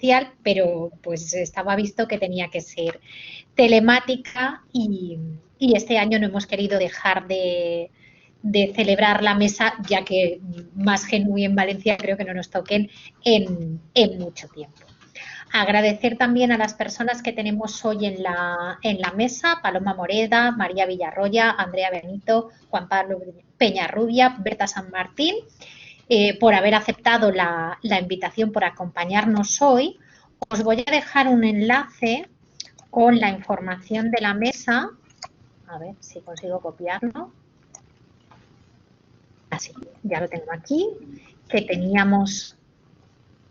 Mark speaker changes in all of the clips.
Speaker 1: presencial, pero pues estaba visto que tenía que ser telemática y este año no hemos querido dejar de celebrar la mesa, ya que más Genui en Valencia creo que no nos toquen en mucho tiempo. Agradecer también a las personas que tenemos hoy en la mesa, Paloma Moreda, María Villarroya, Andrea Benito, Juan Pablo Peñarrubia, Berta San Martín, por haber aceptado la invitación, por acompañarnos hoy. Os voy a dejar un enlace con la información de la mesa. A ver si consigo copiarlo. Así, ya lo tengo aquí, que teníamos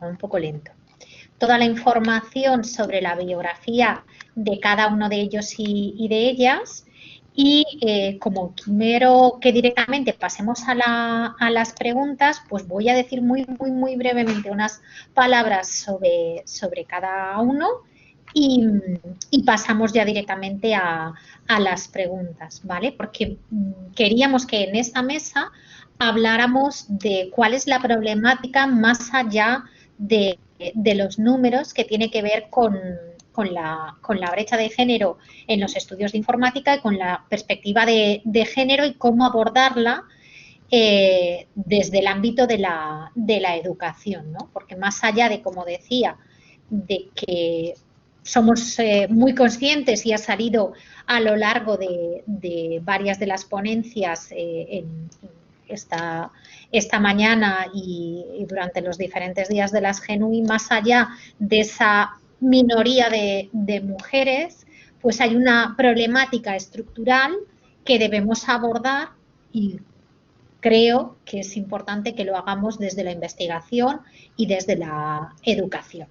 Speaker 1: un poco lento. Toda la información sobre la biografía de cada uno de ellos y de ellas. Y como quiero que directamente pasemos a las preguntas, pues voy a decir muy brevemente unas palabras sobre cada uno y pasamos ya directamente a las preguntas, ¿vale? Porque queríamos que en esta mesa habláramos de cuál es la problemática más allá de los números, que tiene que ver con la brecha de género en los estudios de informática y con la perspectiva de género y cómo abordarla desde el ámbito de la educación, ¿no? Porque más allá de, como decía, de que somos muy conscientes y ha salido a lo largo de varias de las ponencias en esta mañana y durante los diferentes días de las Genui, más allá de esa minoría de mujeres, pues hay una problemática estructural que debemos abordar y creo que es importante que lo hagamos desde la investigación y desde la educación,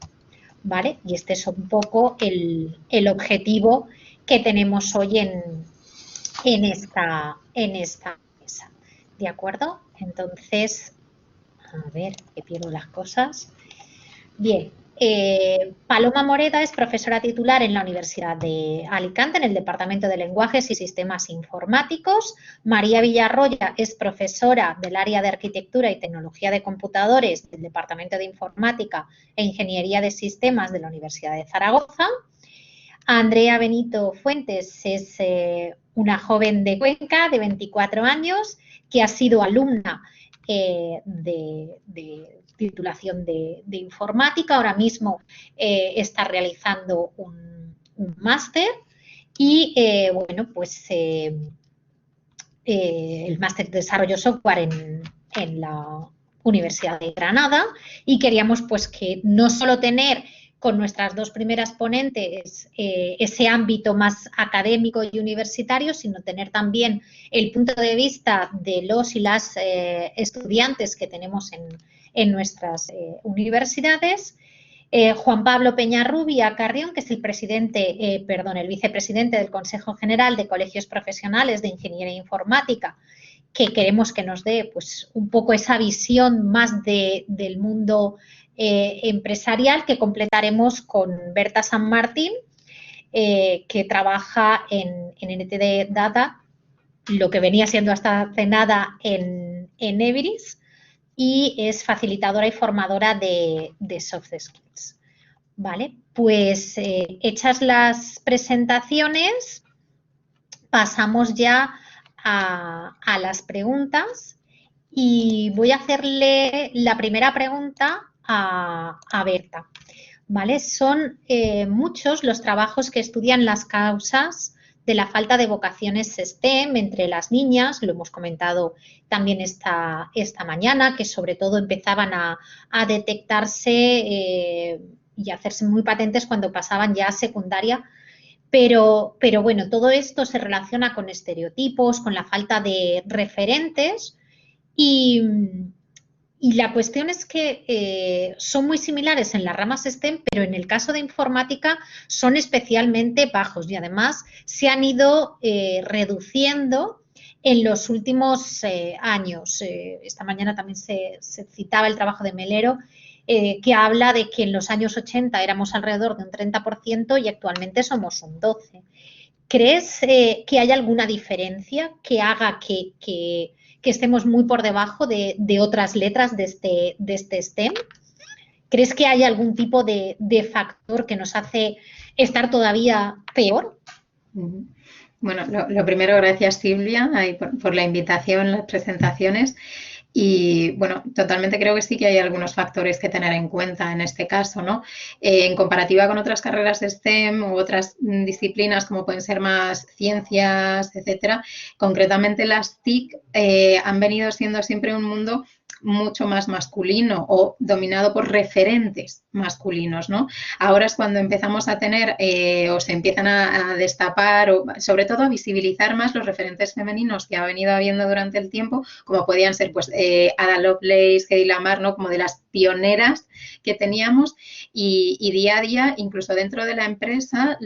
Speaker 1: ¿vale? Y este es un poco el objetivo que tenemos hoy en esta mesa. ¿De acuerdo? Entonces, a ver, que pierdo las cosas. Bien, Paloma Moreda es profesora titular en la Universidad de Alicante, en el Departamento de Lenguajes y Sistemas Informáticos. María Villarroya es profesora del área de Arquitectura y Tecnología de Computadores del Departamento de Informática e Ingeniería de Sistemas de la Universidad de Zaragoza. Andrea Benito Fuentes es una joven de Cuenca de 24 años que ha sido alumna de titulación de informática. Ahora mismo está realizando un máster y, bueno, pues el máster de desarrollo software en la Universidad de Granada, y queríamos pues que no solo tener con nuestras dos primeras ponentes ese ámbito más académico y universitario, sino tener también el punto de vista de los y las estudiantes que tenemos en nuestras universidades. Juan Pablo Peñarrubia Carrión, que es el vicepresidente del Consejo General de Colegios Profesionales de Ingeniería e Informática, que queremos que nos dé pues un poco esa visión más del mundo empresarial, que completaremos con Berta San Martín, que trabaja en NTD Data, lo que venía siendo hasta hace nada en Everis, y es facilitadora y formadora de soft skills. Vale, pues hechas las presentaciones, pasamos ya a las preguntas y voy a hacerle la primera pregunta a Berta. ¿Vale? Son muchos los trabajos que estudian las causas de la falta de vocaciones STEM entre las niñas. Lo hemos comentado también esta mañana, que sobre todo empezaban a detectarse y a hacerse muy patentes cuando pasaban ya a secundaria. Pero bueno, todo esto se relaciona con estereotipos, con la falta de referentes y la cuestión es que son muy similares en las ramas STEM, pero en el caso de informática son especialmente bajos y además se han ido reduciendo en los últimos años. Esta mañana también se citaba el trabajo de Melero, que habla de que en los años 80 éramos alrededor de un 30% y actualmente somos un 12%. ¿Crees que hay alguna diferencia que haga que estemos muy por debajo de otras letras de este STEM? ¿Crees que hay algún tipo de factor que nos hace estar todavía peor?
Speaker 2: Bueno, lo primero, gracias Silvia por la invitación, las presentaciones. Y bueno, totalmente creo que sí que hay algunos factores que tener en cuenta en este caso, ¿no? En comparativa con otras carreras de STEM u otras disciplinas como pueden ser más ciencias, etcétera, concretamente las TIC han venido siendo siempre un mundo mucho más masculino o dominado por referentes masculinos, ¿no? Ahora es cuando empezamos a tener o se empiezan a destapar o sobre todo a visibilizar más los referentes femeninos que ha venido habiendo durante el tiempo, como podían ser pues Ada Lovelace, Hedy Lamarr, ¿no? Como de las pioneras que teníamos y día a día, incluso dentro de la empresa,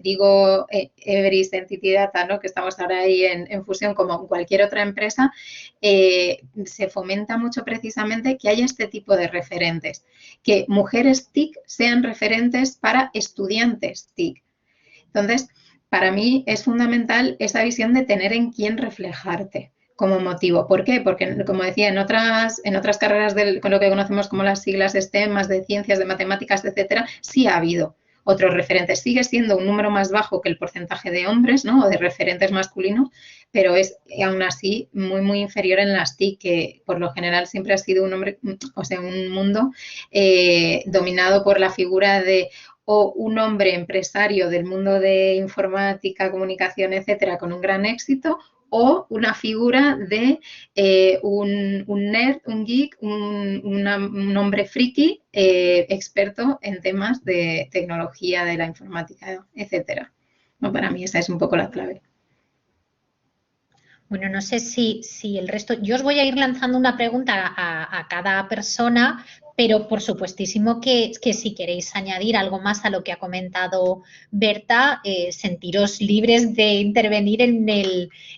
Speaker 2: digo Everest Entity Data, ¿no? Que estamos ahora ahí en fusión como cualquier otra empresa, se fomenta mucho precisamente que haya este tipo de referentes, que mujeres TIC sean referentes para estudiantes TIC. Entonces, para mí es fundamental esa visión de tener en quién reflejarte como motivo. ¿Por qué? Porque, como decía, en otras carreras con lo que conocemos como las siglas STEM, más de ciencias, de matemáticas, etcétera, sí ha habido otros referentes. Sigue siendo un número más bajo que el porcentaje de hombres, ¿no? O de referentes masculinos, pero es aún así muy, muy inferior en las TIC, que por lo general siempre ha sido un mundo dominado por la figura de o un hombre empresario del mundo de informática, comunicación, etcétera, con un gran éxito, o una figura de un nerd, un geek, un hombre friki experto en temas de tecnología, de la informática, etcétera. No, para mí esa es un poco la clave.
Speaker 1: Bueno, no sé si el resto. Yo os voy a ir lanzando una pregunta a cada persona, pero por supuestísimo que si queréis añadir algo más a lo que ha comentado Berta, sentiros libres de intervenir en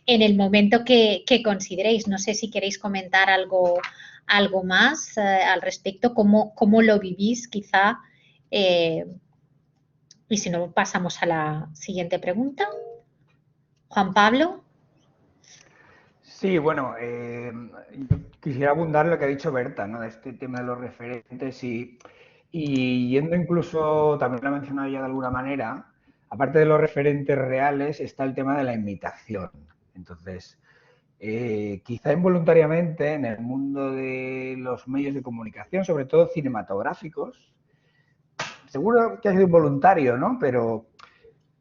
Speaker 1: el momento que consideréis. No sé si queréis comentar algo más al respecto, cómo lo vivís quizá. Y si no, pasamos a la siguiente pregunta. Juan Pablo.
Speaker 3: Sí, bueno, yo quisiera abundar en lo que ha dicho Berta, ¿no? De este tema de los referentes y yendo incluso, también lo ha mencionado ya de alguna manera, aparte de los referentes reales está el tema de la imitación. Entonces, quizá involuntariamente en el mundo de los medios de comunicación, sobre todo cinematográficos, seguro que ha sido involuntario, ¿no? Pero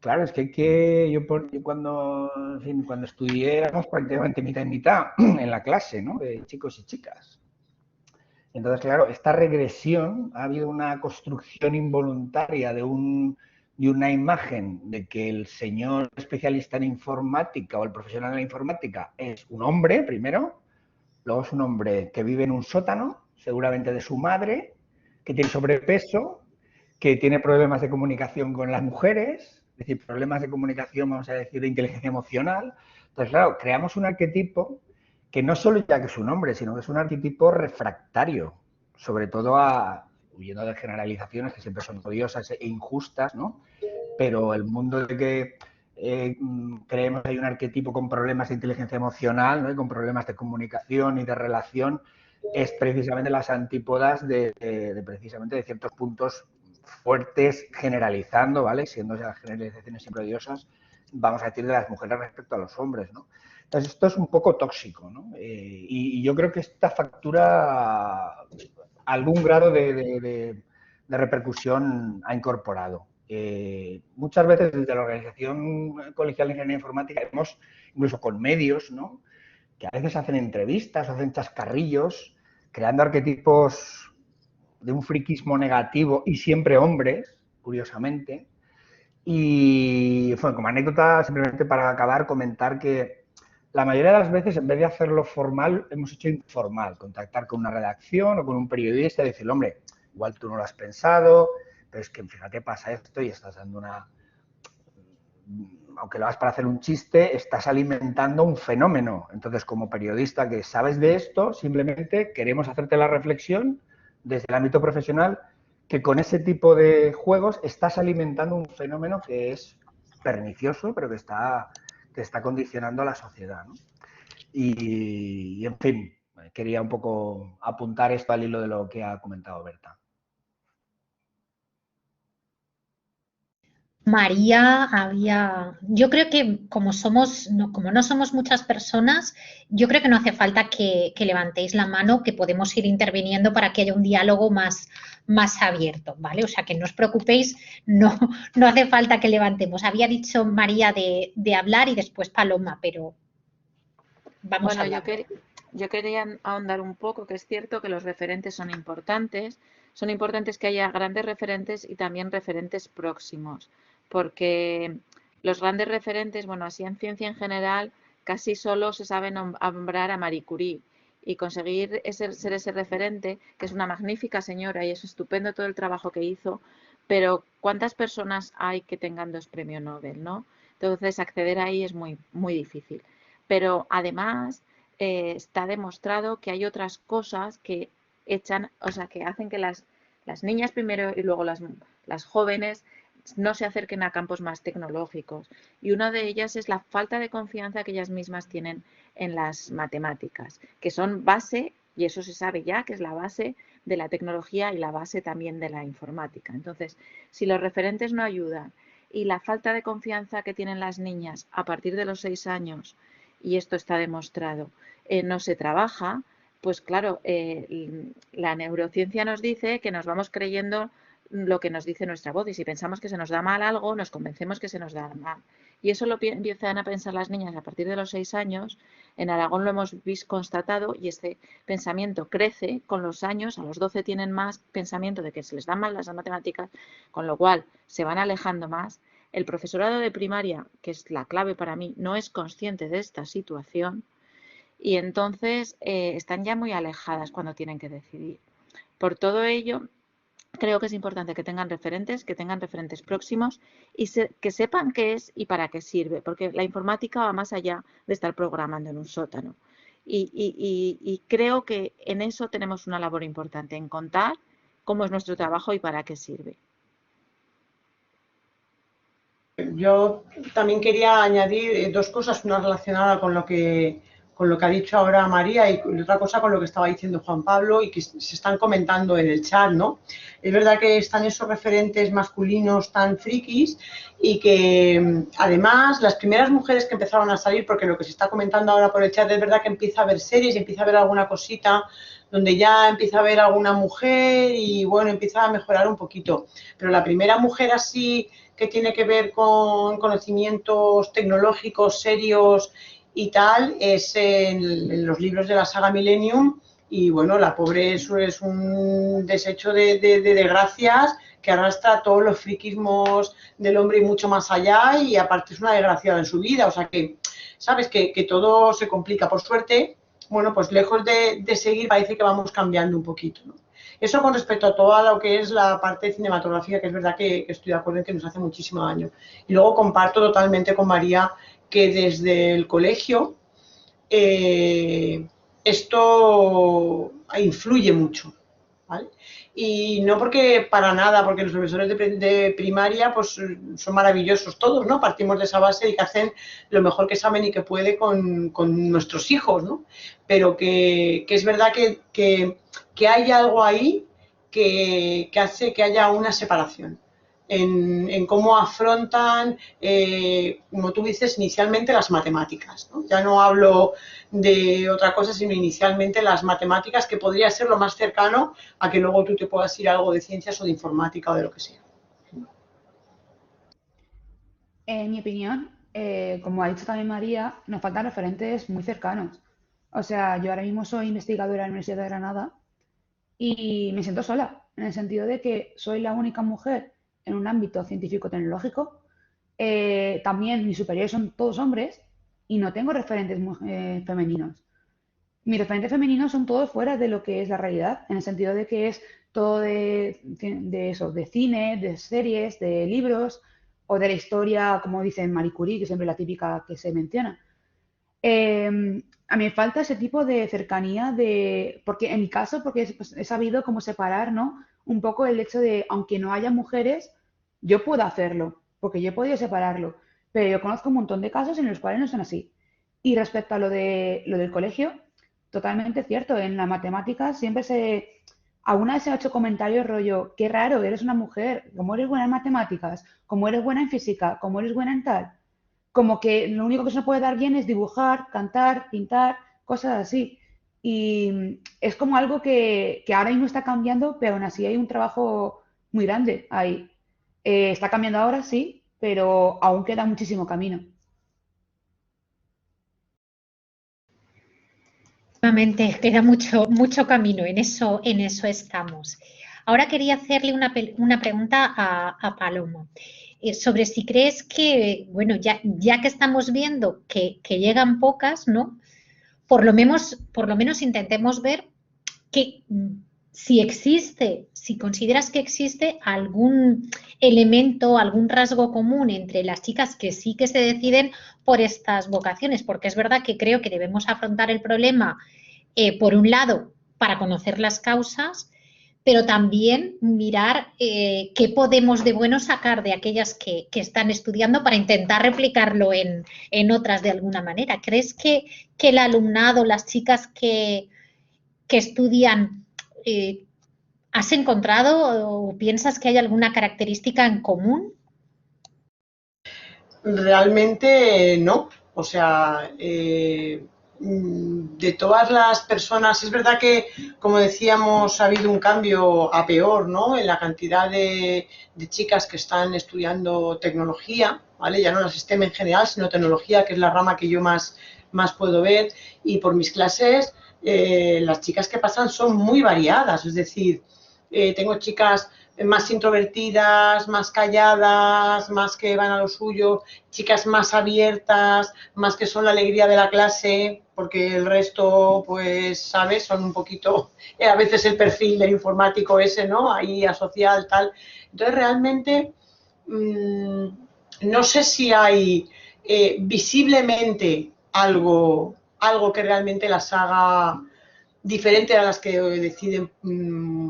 Speaker 3: claro, es que yo cuando, en fin, cuando estudié éramos prácticamente mitad y mitad en la clase, ¿no? De chicos y chicas. Entonces, claro, esta regresión, ha habido una construcción involuntaria de una imagen de que el señor especialista en informática o el profesional de la informática es un hombre, primero, luego es un hombre que vive en un sótano, seguramente de su madre, que tiene sobrepeso, que tiene problemas de comunicación con las mujeres, es decir, problemas de comunicación, vamos a decir, de inteligencia emocional. Entonces, claro, creamos un arquetipo que no solo ya que es un hombre, sino que es un arquetipo refractario, sobre todo huyendo de generalizaciones que siempre son odiosas e injustas, ¿no? Pero el mundo de que creemos que hay un arquetipo con problemas de inteligencia emocional, ¿no? Y con problemas de comunicación y de relación, es precisamente las antípodas precisamente de ciertos puntos fuertes generalizando, ¿vale? Siendo las generalizaciones siempre odiosas, vamos a decir, de las mujeres respecto a los hombres, ¿no? Entonces, esto es un poco tóxico, ¿no? Y yo creo que esta factura algún grado de repercusión ha incorporado. Muchas veces desde la Organización Colegial de Ingeniería Informática vemos, incluso con medios, ¿no? Que a veces hacen entrevistas, hacen chascarrillos, creando arquetipos de un friquismo negativo y siempre hombres, curiosamente. Y bueno, como anécdota, simplemente para acabar, comentar que la mayoría de las veces, en vez de hacerlo formal, hemos hecho informal, contactar con una redacción o con un periodista y decirle, hombre, igual tú no lo has pensado, pero es que fíjate, pasa esto y estás dando aunque lo hagas para hacer un chiste, estás alimentando un fenómeno. Entonces, como periodista que sabes de esto, simplemente queremos hacerte la reflexión desde el ámbito profesional que con ese tipo de juegos estás alimentando un fenómeno que es pernicioso, pero que está condicionando a la sociedad, ¿no? En fin, quería un poco apuntar esto al hilo de lo que ha comentado Berta.
Speaker 1: María, yo creo que como no somos muchas personas, yo creo que no hace falta que levantéis la mano, que podemos ir interviniendo para que haya un diálogo más abierto, ¿vale? O sea, que no os preocupéis, no hace falta que levantemos. Había dicho María de hablar y después Paloma, pero vamos a
Speaker 4: Bueno,
Speaker 1: hablar.
Speaker 4: yo quería ahondar un poco, que es cierto que los referentes son importantes que haya grandes referentes y también referentes próximos, porque los grandes referentes, bueno, así en ciencia en general, casi solo se sabe nombrar a Marie Curie y conseguir ser ese referente, que es una magnífica señora y es estupendo todo el trabajo que hizo, pero ¿cuántas personas hay que tengan 2 premios Nobel, no? Entonces acceder ahí es muy, muy difícil. Pero además está demostrado que hay otras cosas que o sea, que hacen que las niñas primero y luego las jóvenes no se acerquen a campos más tecnológicos. Y una de ellas es la falta de confianza que ellas mismas tienen en las matemáticas, que son base, y eso se sabe ya, que es la base de la tecnología y la base también de la informática. Entonces, si los referentes no ayudan y la falta de confianza que tienen las niñas a partir de los 6 años, y esto está demostrado, no se trabaja, pues claro, la neurociencia nos dice que nos vamos creyendo lo que nos dice nuestra voz y si pensamos que se nos da mal algo, nos convencemos que se nos da mal. Y eso lo empiezan a pensar las niñas a partir de los 6 años. En Aragón lo hemos visto constatado y este pensamiento crece con los años. A los 12 tienen más pensamiento de que se les dan mal las matemáticas, con lo cual se van alejando más. El profesorado de primaria, que es la clave para mí, no es consciente de esta situación y entonces están ya muy alejadas cuando tienen que decidir. Por todo ello, creo que es importante que tengan referentes próximos y que sepan qué es y para qué sirve, porque la informática va más allá de estar programando en un sótano. Y creo que en eso tenemos una labor importante, en contar cómo es nuestro trabajo y para qué sirve.
Speaker 5: Yo también quería añadir 2 cosas, una relacionada con lo que ha dicho ahora María y otra cosa con lo que estaba diciendo Juan Pablo y que se están comentando en el chat, ¿no? Es verdad que están esos referentes masculinos tan frikis y que además las primeras mujeres que empezaron a salir, porque lo que se está comentando ahora por el chat es verdad que empieza a haber series y empieza a haber alguna cosita donde ya empieza a haber alguna mujer y bueno, empieza a mejorar un poquito. Pero la primera mujer así que tiene que ver con conocimientos tecnológicos serios y tal, es en los libros de la saga Millennium y bueno, la pobre es un desecho de desgracias que arrastra todos los friquismos del hombre y mucho más allá y aparte es una desgraciada en su vida, o sea que, sabes, que todo se complica. Por suerte, bueno, pues lejos de seguir parece que vamos cambiando un poquito, ¿no? Eso con respecto a toda lo que es la parte cinematográfica, que es verdad que estoy de acuerdo en que nos hace muchísimo daño. Y luego comparto totalmente con María que desde el colegio esto influye mucho, ¿vale? Y no porque para nada, porque los profesores de primaria pues son maravillosos todos, ¿no? Partimos de esa base y que hacen lo mejor que saben y que puede con nuestros hijos, ¿no? Pero que es verdad que hay algo ahí que hace que haya una separación en cómo afrontan, como tú dices, inicialmente las matemáticas, ¿no? Ya no hablo de otra cosa, sino inicialmente las matemáticas, que podría ser lo más cercano a que luego tú te puedas ir a algo de ciencias o de informática o de lo que sea.
Speaker 6: En mi opinión, como ha dicho también María, nos faltan referentes muy cercanos. O sea, yo ahora mismo soy investigadora en la Universidad de Granada y me siento sola, en el sentido de que soy la única mujer en un ámbito científico-tecnológico. También mis superiores son todos hombres y no tengo referentes femeninos. Mis referentes femeninos son todos fuera de lo que es la realidad, en el sentido de que es todo de eso, de cine, de series, de libros o de la historia, como dicen Marie Curie, que es siempre la típica que se menciona. A mí me falta ese tipo de cercanía porque en mi caso, porque pues, he sabido cómo separar, ¿no? Un poco el hecho de, aunque no haya mujeres, yo puedo hacerlo, porque yo he podido separarlo, pero yo conozco un montón de casos en los cuales no son así. Y respecto a lo del colegio, totalmente cierto, en la matemática siempre ¿alguna vez se ha hecho comentarios rollo, qué raro, eres una mujer, como eres buena en matemáticas, como eres buena en física, como eres buena en tal? Como que lo único que se nos puede dar bien es dibujar, cantar, pintar, cosas así. Y es como algo que ahora mismo está cambiando, pero aún así hay un trabajo muy grande ahí. Está cambiando ahora, sí, pero aún queda muchísimo camino.
Speaker 1: Efectivamente, queda mucho camino, en eso estamos. Ahora quería hacerle una pregunta a Paloma sobre si crees que, bueno, ya que estamos viendo que llegan pocas, ¿no? Por lo menos intentemos ver que si existe, si consideras que existe algún elemento, algún rasgo común entre las chicas que sí que se deciden por estas vocaciones, porque es verdad que creo que debemos afrontar el problema, por un lado, para conocer las causas, pero también mirar qué podemos de bueno sacar de aquellas que están estudiando para intentar replicarlo en otras de alguna manera. ¿Crees que el alumnado, las chicas que estudian, ¿has encontrado o piensas que hay alguna característica en común?
Speaker 5: Realmente no. O sea, de todas las personas, es verdad que, como decíamos, ha habido un cambio a peor, ¿no? En la cantidad de chicas que están estudiando tecnología, ¿vale? Ya no la STEM en general, sino tecnología, que es la rama que yo más puedo ver. Y por mis clases, las chicas que pasan son muy variadas. Es decir, tengo chicas más introvertidas, más calladas, más que van a lo suyo, chicas más abiertas, más que son la alegría de la clase, porque el resto, pues, ¿sabes? Son un poquito, a veces el perfil del informático ese, ¿no? Ahí asocial, tal. Entonces, realmente, no sé si hay visiblemente algo que realmente las haga diferente a las que deciden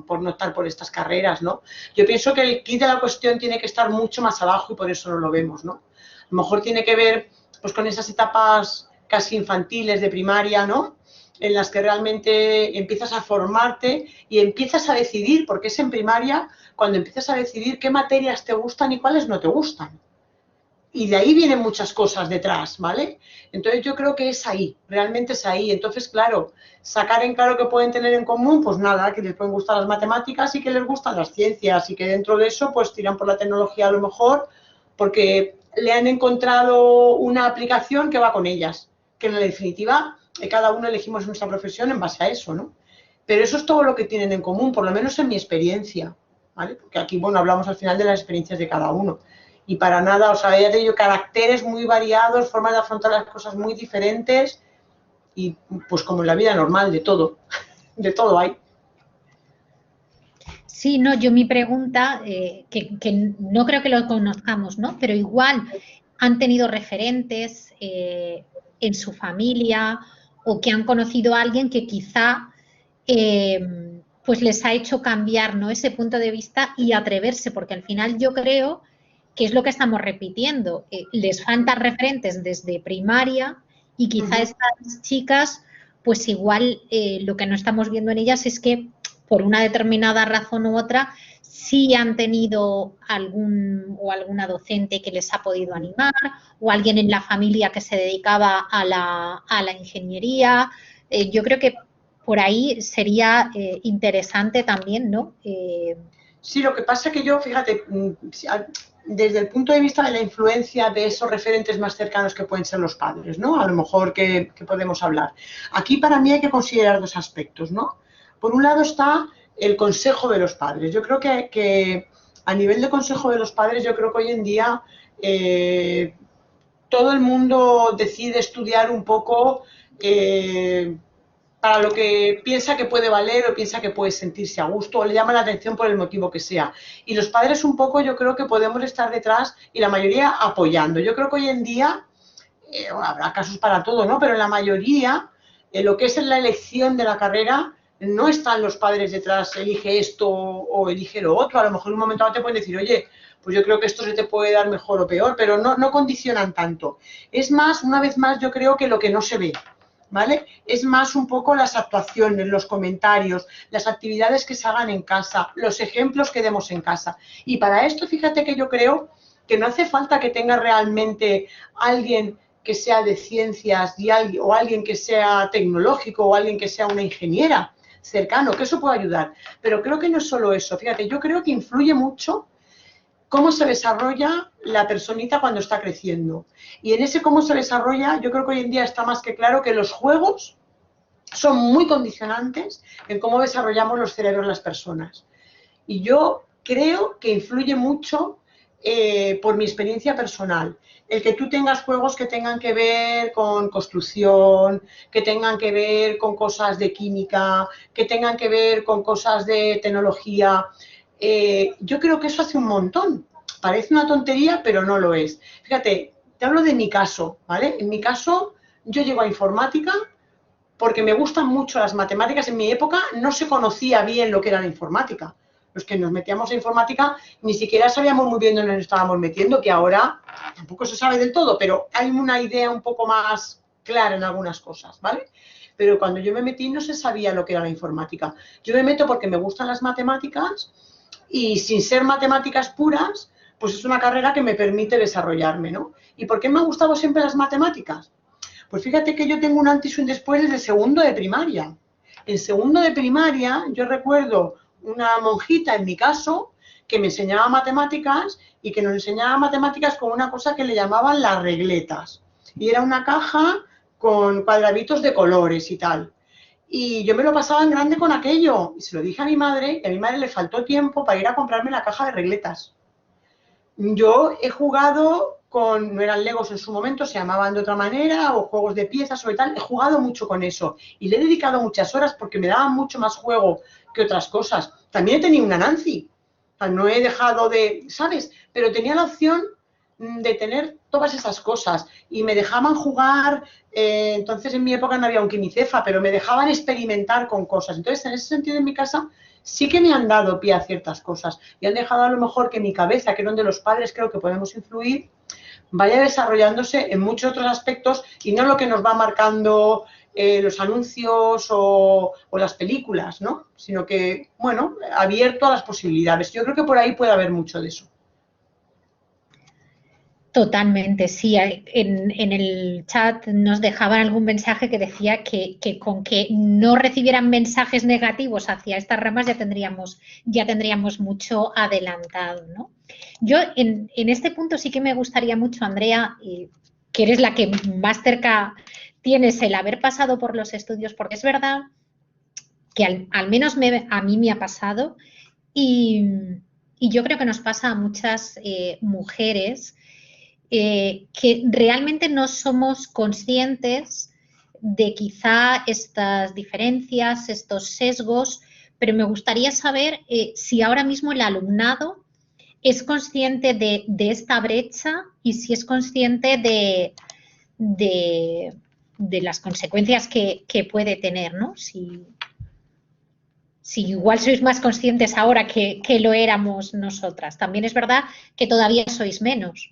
Speaker 5: por no estar por estas carreras, ¿no? Yo pienso que el kit de la cuestión tiene que estar mucho más abajo y por eso no lo vemos, ¿no? A lo mejor tiene que ver pues con esas etapas casi infantiles de primaria, ¿no? En las que realmente empiezas a formarte y empiezas a decidir, porque es en primaria cuando empiezas a decidir qué materias te gustan y cuáles no te gustan. Y de ahí vienen muchas cosas detrás, ¿vale? Entonces yo creo que es ahí, realmente es ahí. Entonces, claro, sacar en claro que pueden tener en común, pues nada, que les pueden gustar las matemáticas y que les gustan las ciencias y que dentro de eso pues tiran por la tecnología a lo mejor porque le han encontrado una aplicación que va con ellas, que en la definitiva cada uno elegimos nuestra profesión en base a eso, ¿no? Pero eso es todo lo que tienen en común, por lo menos en mi experiencia, ¿vale? Porque aquí, bueno, hablamos al final de las experiencias de cada uno. Y para nada, o sea, ya te digo, caracteres muy variados, formas de afrontar las cosas muy diferentes y pues como en la vida normal, de todo hay.
Speaker 1: Sí, no, yo mi pregunta, que no creo que lo conozcamos, ¿no? Pero igual han tenido referentes en su familia o que han conocido a alguien que quizá pues les ha hecho cambiar, ¿no? Ese punto de vista y atreverse, porque al final yo creo que es lo que estamos repitiendo. Les faltan referentes desde primaria y quizá estas chicas, pues igual lo que no estamos viendo en ellas es que por una determinada razón u otra sí han tenido alguna docente que les ha podido animar o alguien en la familia que se dedicaba a la ingeniería. Yo creo que por ahí sería interesante también, ¿no?
Speaker 5: Sí, lo que pasa es que yo, fíjate, desde el punto de vista de la influencia de esos referentes más cercanos que pueden ser los padres, ¿no? A lo mejor que podemos hablar. Aquí para mí hay que considerar dos aspectos, ¿no? Por un lado está el consejo de los padres. Yo creo que a nivel de consejo de los padres, yo creo que hoy en día todo el mundo decide estudiar un poco para lo que piensa que puede valer o piensa que puede sentirse a gusto o le llama la atención por el motivo que sea. Y los padres un poco yo creo que podemos estar detrás y la mayoría apoyando. Yo creo que hoy en día, habrá casos para todo, ¿no? Pero en la mayoría, lo que es en la elección de la carrera, no están los padres detrás, elige esto o elige lo otro. A lo mejor en un momento dado te pueden decir, oye, pues yo creo que esto se te puede dar mejor o peor, pero no condicionan tanto. Es más, una vez más, yo creo que lo que no se ve, ¿vale? Es más un poco las actuaciones, los comentarios, las actividades que se hagan en casa, los ejemplos que demos en casa. Y para esto, fíjate que yo creo que no hace falta que tenga realmente alguien que sea de ciencias o alguien que sea tecnológico o alguien que sea una ingeniera cercano, que eso puede ayudar. Pero creo que no es solo eso. Fíjate, yo creo que influye mucho cómo se desarrolla la personita cuando está creciendo. Y en ese cómo se desarrolla, yo creo que hoy en día está más que claro que los juegos son muy condicionantes en cómo desarrollamos los cerebros de las personas. Y yo creo que influye mucho, por mi experiencia personal, el que tú tengas juegos que tengan que ver con construcción, que tengan que ver con cosas de química, que tengan que ver con cosas de tecnología. Yo creo que eso hace un montón. Parece una tontería, pero no lo es. Fíjate, te hablo de mi caso, ¿vale? En mi caso, yo llego a informática porque me gustan mucho las matemáticas. En mi época no se conocía bien lo que era la informática. Los que nos metíamos a informática ni siquiera sabíamos muy bien dónde nos estábamos metiendo, que ahora tampoco se sabe del todo, pero hay una idea un poco más clara en algunas cosas, ¿vale? Pero cuando yo me metí no se sabía lo que era la informática. Yo me meto porque me gustan las matemáticas y sin ser matemáticas puras, pues es una carrera que me permite desarrollarme, ¿no? ¿Y por qué me han gustado siempre las matemáticas? Pues fíjate que yo tengo un antes y un después desde segundo de primaria. En segundo de primaria yo recuerdo una monjita, en mi caso, que me enseñaba matemáticas y que nos enseñaba matemáticas con una cosa que le llamaban las regletas. Y era una caja con cuadraditos de colores y tal. Y yo me lo pasaba en grande con aquello. Y se lo dije a mi madre, y a mi madre le faltó tiempo para ir a comprarme la caja de regletas. Yo he jugado con, no eran Legos en su momento, se llamaban de otra manera, o juegos de piezas o tal, he jugado mucho con eso. Y le he dedicado muchas horas porque me daba mucho más juego que otras cosas. También he tenido una Nancy. O sea, no he dejado de, ¿sabes? Pero tenía la opción de tener todas esas cosas y me dejaban jugar, entonces en mi época no había un quimicefa, pero me dejaban experimentar con cosas. Entonces, en ese sentido, en mi casa sí que me han dado pie a ciertas cosas y han dejado a lo mejor que mi cabeza, que es donde los padres creo que podemos influir, vaya desarrollándose en muchos otros aspectos y no lo que nos va marcando los anuncios o las películas, ¿no? Sino que, bueno, abierto a las posibilidades. Yo creo que por ahí puede haber mucho de eso.
Speaker 1: Totalmente, sí. En el chat nos dejaban algún mensaje que decía que con que no recibieran mensajes negativos hacia estas ramas ya tendríamos mucho adelantado, ¿no? Yo en este punto sí que me gustaría mucho, Andrea, que eres la que más cerca tienes el haber pasado por los estudios, porque es verdad que al menos a mí me ha pasado y yo creo que nos pasa a muchas mujeres que realmente no somos conscientes de quizá estas diferencias, estos sesgos, pero me gustaría saber si ahora mismo el alumnado es consciente de esta brecha y si es consciente de las consecuencias que puede tener, ¿no? Si igual sois más conscientes ahora que lo éramos nosotras. También es verdad que todavía sois menos.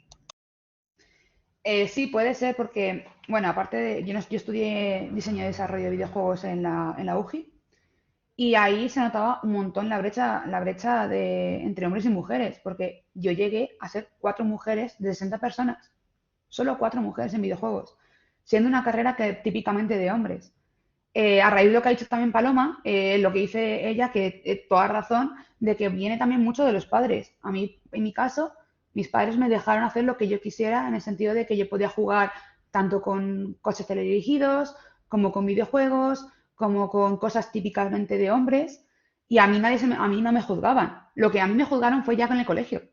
Speaker 6: Sí, puede ser porque, bueno, aparte de, yo estudié diseño y desarrollo de videojuegos en la UGI y ahí se notaba un montón la brecha entre hombres y mujeres, porque yo llegué a ser 4 mujeres de 60 personas, solo 4 mujeres en videojuegos, siendo una carrera que típicamente de hombres. A raíz de lo que ha dicho también Paloma, lo que dice ella, que toda razón, de que viene también mucho de los padres. A mí, en mi caso, mis padres me dejaron hacer lo que yo quisiera en el sentido de que yo podía jugar tanto con coches teledirigidos, como con videojuegos, como con cosas típicamente de hombres, y a mí no me juzgaban. Lo que a mí me juzgaron fue ya con el colegio.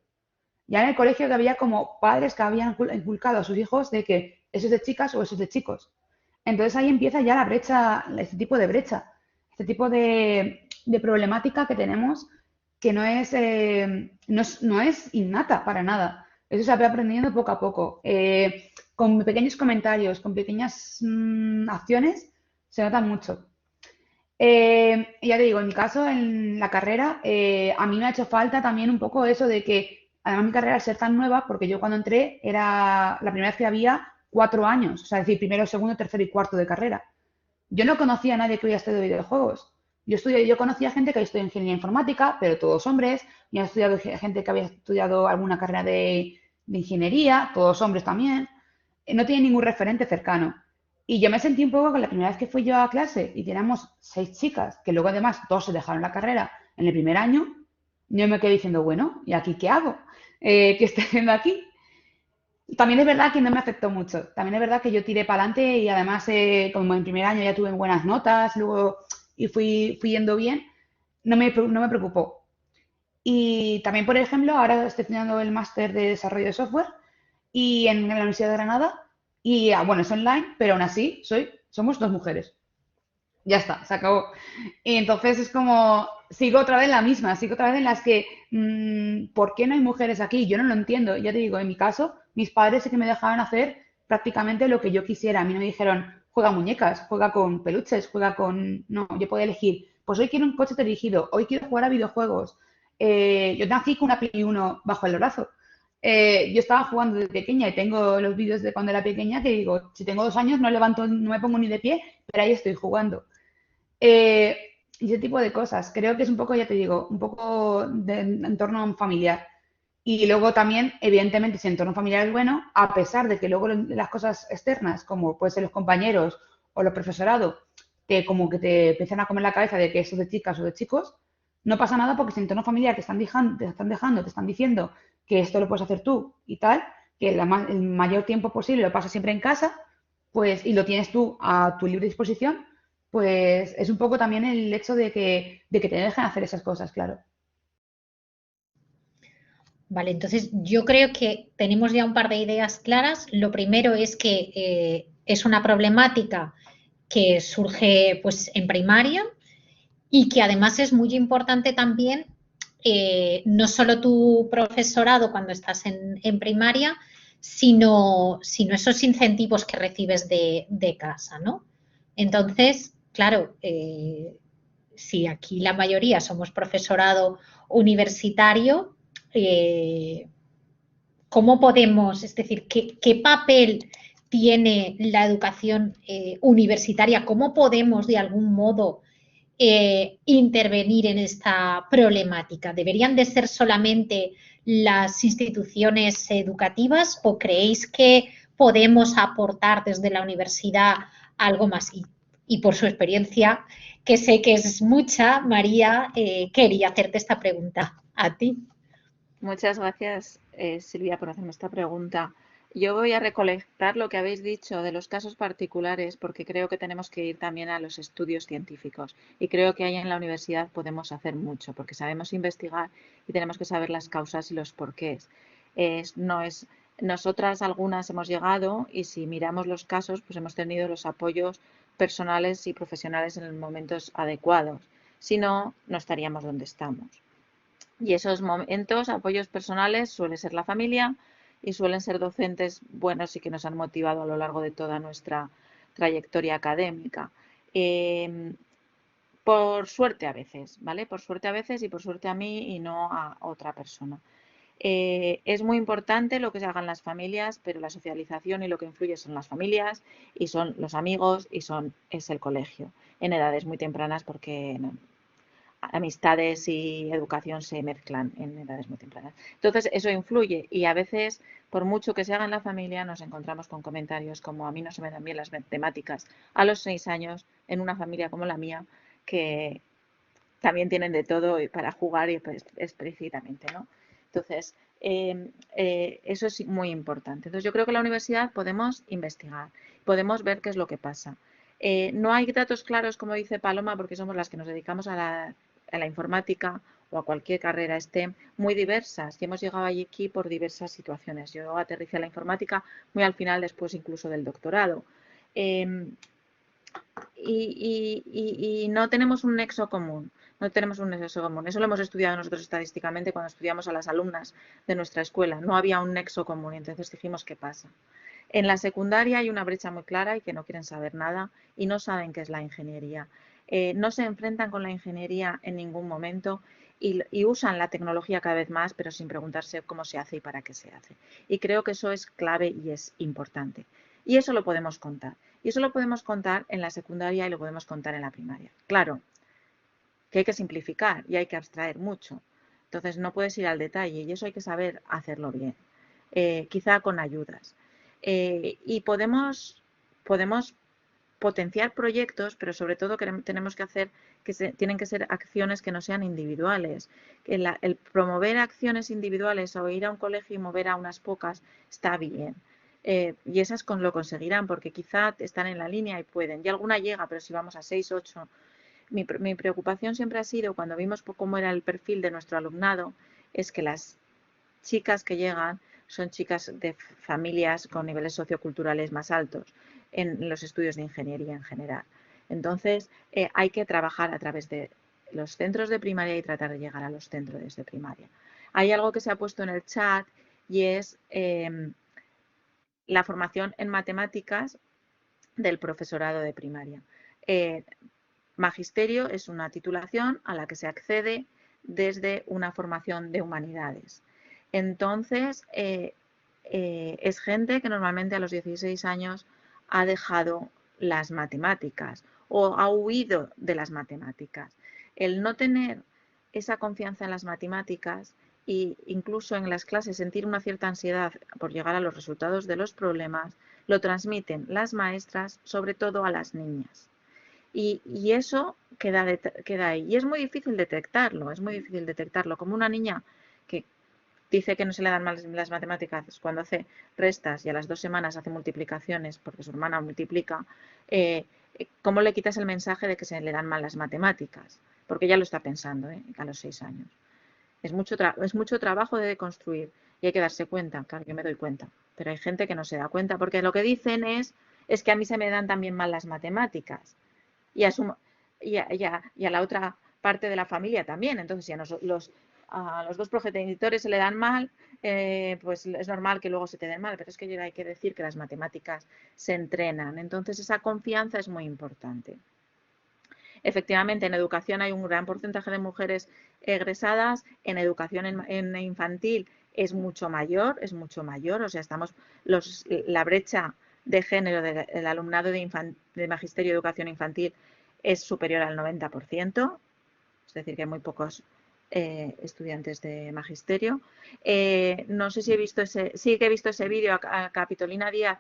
Speaker 6: Ya en el colegio que había como padres que habían inculcado a sus hijos de que eso es de chicas o eso es de chicos. Entonces ahí empieza ya la brecha, este tipo de brecha, este tipo de problemática que tenemos que no es innata para nada. Eso se va aprendiendo poco a poco. Con pequeños comentarios, con pequeñas acciones, se nota mucho. Ya te digo, en mi caso, en la carrera, a mí me ha hecho falta también un poco eso de que, además mi carrera al ser tan nueva, porque yo cuando entré era la primera vez que había 4 años, o sea, es decir, primero, segundo, tercero y cuarto de carrera. Yo no conocía a nadie que hubiera estudiado videojuegos. Yo conocía gente que había estudiado ingeniería informática, pero todos hombres. Yo he estudiado gente que había estudiado alguna carrera de ingeniería, todos hombres también. No tenía ningún referente cercano. Y yo me sentí un poco con la primera vez que fui yo a clase y teníamos 6 chicas, que luego además 2 se dejaron la carrera en el primer año. Yo me quedé diciendo, bueno, ¿y aquí qué hago? ¿Qué estoy haciendo aquí? También es verdad que no me afectó mucho. También es verdad que yo tiré para adelante y además, como en primer año ya tuve buenas notas, luego y fui yendo bien, no me preocupó. Y también, por ejemplo, ahora estoy estudiando el máster de desarrollo de software y en la Universidad de Granada. Y bueno, es online, pero aún así somos 2 mujeres. Ya está, se acabó. Y entonces es como, sigo otra vez la misma, sigo otra vez en las que, ¿por qué no hay mujeres aquí? Yo no lo entiendo. Ya te digo, en mi caso, mis padres sí que me dejaban hacer prácticamente lo que yo quisiera. A mí no me dijeron, juega muñecas, juega con peluches, juega con... No, yo podía elegir, pues hoy quiero un coche dirigido, hoy quiero jugar a videojuegos. Yo nací con una Play 1 bajo el brazo. Yo estaba jugando desde pequeña y tengo los vídeos de cuando era pequeña que digo, si tengo 2 años no levanto, no me pongo ni de pie, pero ahí estoy jugando. Eh, y ese tipo de cosas. Creo que es un poco, ya te digo, un poco de entorno familiar. Y luego también, evidentemente, si el entorno familiar es bueno, a pesar de que luego las cosas externas, como pueden ser los compañeros o los profesorados, como que te empiezan a comer la cabeza de que eso es de chicas o de chicos, no pasa nada porque si el entorno familiar te están diciendo que esto lo puedes hacer tú y tal, que el mayor tiempo posible lo pasas siempre en casa, pues, y lo tienes tú a tu libre disposición, pues es un poco también el hecho de que te dejen hacer esas cosas, claro.
Speaker 1: Vale, entonces yo creo que tenemos ya un par de ideas claras. Lo primero es que es una problemática que surge pues en primaria y que además es muy importante también no solo tu profesorado cuando estás en primaria, sino esos incentivos que recibes de casa, ¿no? Entonces, claro, si aquí la mayoría somos profesorado universitario, ¿cómo podemos, es decir, qué papel tiene la educación universitaria? ¿Cómo podemos de algún modo intervenir en esta problemática? ¿Deberían de ser solamente las instituciones educativas o creéis que podemos aportar desde la universidad algo más? Y por su experiencia, que sé que es mucha, María, quería hacerte esta pregunta a ti.
Speaker 4: Muchas gracias, Silvia, por hacerme esta pregunta. Yo voy a recolectar lo que habéis dicho de los casos particulares porque creo que tenemos que ir también a los estudios científicos y creo que ahí en la universidad podemos hacer mucho porque sabemos investigar y tenemos que saber las causas y los porqués. Nosotras algunas hemos llegado y si miramos los casos pues hemos tenido los apoyos personales y profesionales en los momentos adecuados. Si no, no estaríamos donde estamos. Y esos momentos, apoyos personales, suele ser la familia y suelen ser docentes buenos y que nos han motivado a lo largo de toda nuestra trayectoria académica. Por suerte a veces, ¿vale? Por suerte a veces y por suerte a mí y no a otra persona. Es muy importante lo que se hagan las familias, pero la socialización y lo que influye son las familias y son los amigos y es el colegio en edades muy tempranas porque amistades y educación se mezclan en edades muy tempranas. Entonces, eso influye y a veces, por mucho que se haga en la familia, nos encontramos con comentarios como a mí no se me dan bien las matemáticas a los 6 años en una familia como la mía, que también tienen de todo para jugar y explícitamente, ¿no? Entonces, eso es muy importante. Entonces, yo creo que en la universidad podemos investigar, podemos ver qué es lo que pasa. No hay datos claros, como dice Paloma, porque somos las que nos dedicamos a la informática o a cualquier carrera STEM, muy diversas. Y hemos llegado aquí por diversas situaciones. Yo aterricé a la informática muy al final, después incluso del doctorado. Y no tenemos un nexo común. No tenemos un nexo común. Eso lo hemos estudiado nosotros estadísticamente cuando estudiamos a las alumnas de nuestra escuela. No había un nexo común y entonces dijimos qué pasa. En la secundaria hay una brecha muy clara y que no quieren saber nada y no saben qué es la ingeniería. No se enfrentan con la ingeniería en ningún momento y usan la tecnología cada vez más, pero sin preguntarse cómo se hace y para qué se hace. Y creo que eso es clave y es importante. Y eso lo podemos contar. Y eso lo podemos contar en la secundaria y lo podemos contar en la primaria. Claro, que hay que simplificar y hay que abstraer mucho. Entonces no puedes ir al detalle y eso hay que saber hacerlo bien, quizá con ayudas. Y podemos potenciar proyectos, pero sobre todo tenemos que hacer tienen que ser acciones que no sean individuales. El promover acciones individuales o ir a un colegio y mover a unas pocas está bien. Y esas lo conseguirán porque quizá están en la línea y pueden. Y alguna llega, pero si vamos a 6, 8. Mi preocupación siempre ha sido, cuando vimos cómo era el perfil de nuestro alumnado, es que las chicas que llegan son chicas de familias con niveles socioculturales más altos en los estudios de ingeniería en general. Entonces, hay que trabajar a través de los centros de primaria y tratar de llegar a los centros de primaria. Hay algo que se ha puesto en el chat y es la formación en matemáticas del profesorado de primaria. Magisterio es una titulación a la que se accede desde una formación de humanidades. Entonces, es gente que normalmente a los 16 años ha dejado las matemáticas o ha huido de las matemáticas. El no tener esa confianza en las matemáticas e incluso en las clases sentir una cierta ansiedad por llegar a los resultados de los problemas, lo transmiten las maestras, sobre todo a las niñas. Y eso queda ahí. Y es muy difícil detectarlo, Como una niña que dice que no se le dan mal las matemáticas cuando hace restas y a las 2 semanas hace multiplicaciones porque su hermana multiplica, ¿cómo le quitas el mensaje de que se le dan mal las matemáticas? Porque ya lo está pensando, a los 6 años. Es mucho trabajo de construir y hay que darse cuenta. Claro, yo me doy cuenta, pero hay gente que no se da cuenta porque lo que dicen es que a mí se me dan también mal las matemáticas. Y a la otra parte de la familia también. Entonces, si a los dos progenitores se le dan mal, pues es normal que luego se te den mal, pero es que hay que decir que las matemáticas se entrenan. Entonces, esa confianza es muy importante. Efectivamente, en educación hay un gran porcentaje de mujeres egresadas, en educación en infantil es mucho mayor, o sea, la brecha de género del alumnado de magisterio y educación infantil es superior al 90%, es decir, que hay muy pocos estudiantes de magisterio. No sé si he visto sí que he visto ese vídeo a Capitolina Díaz,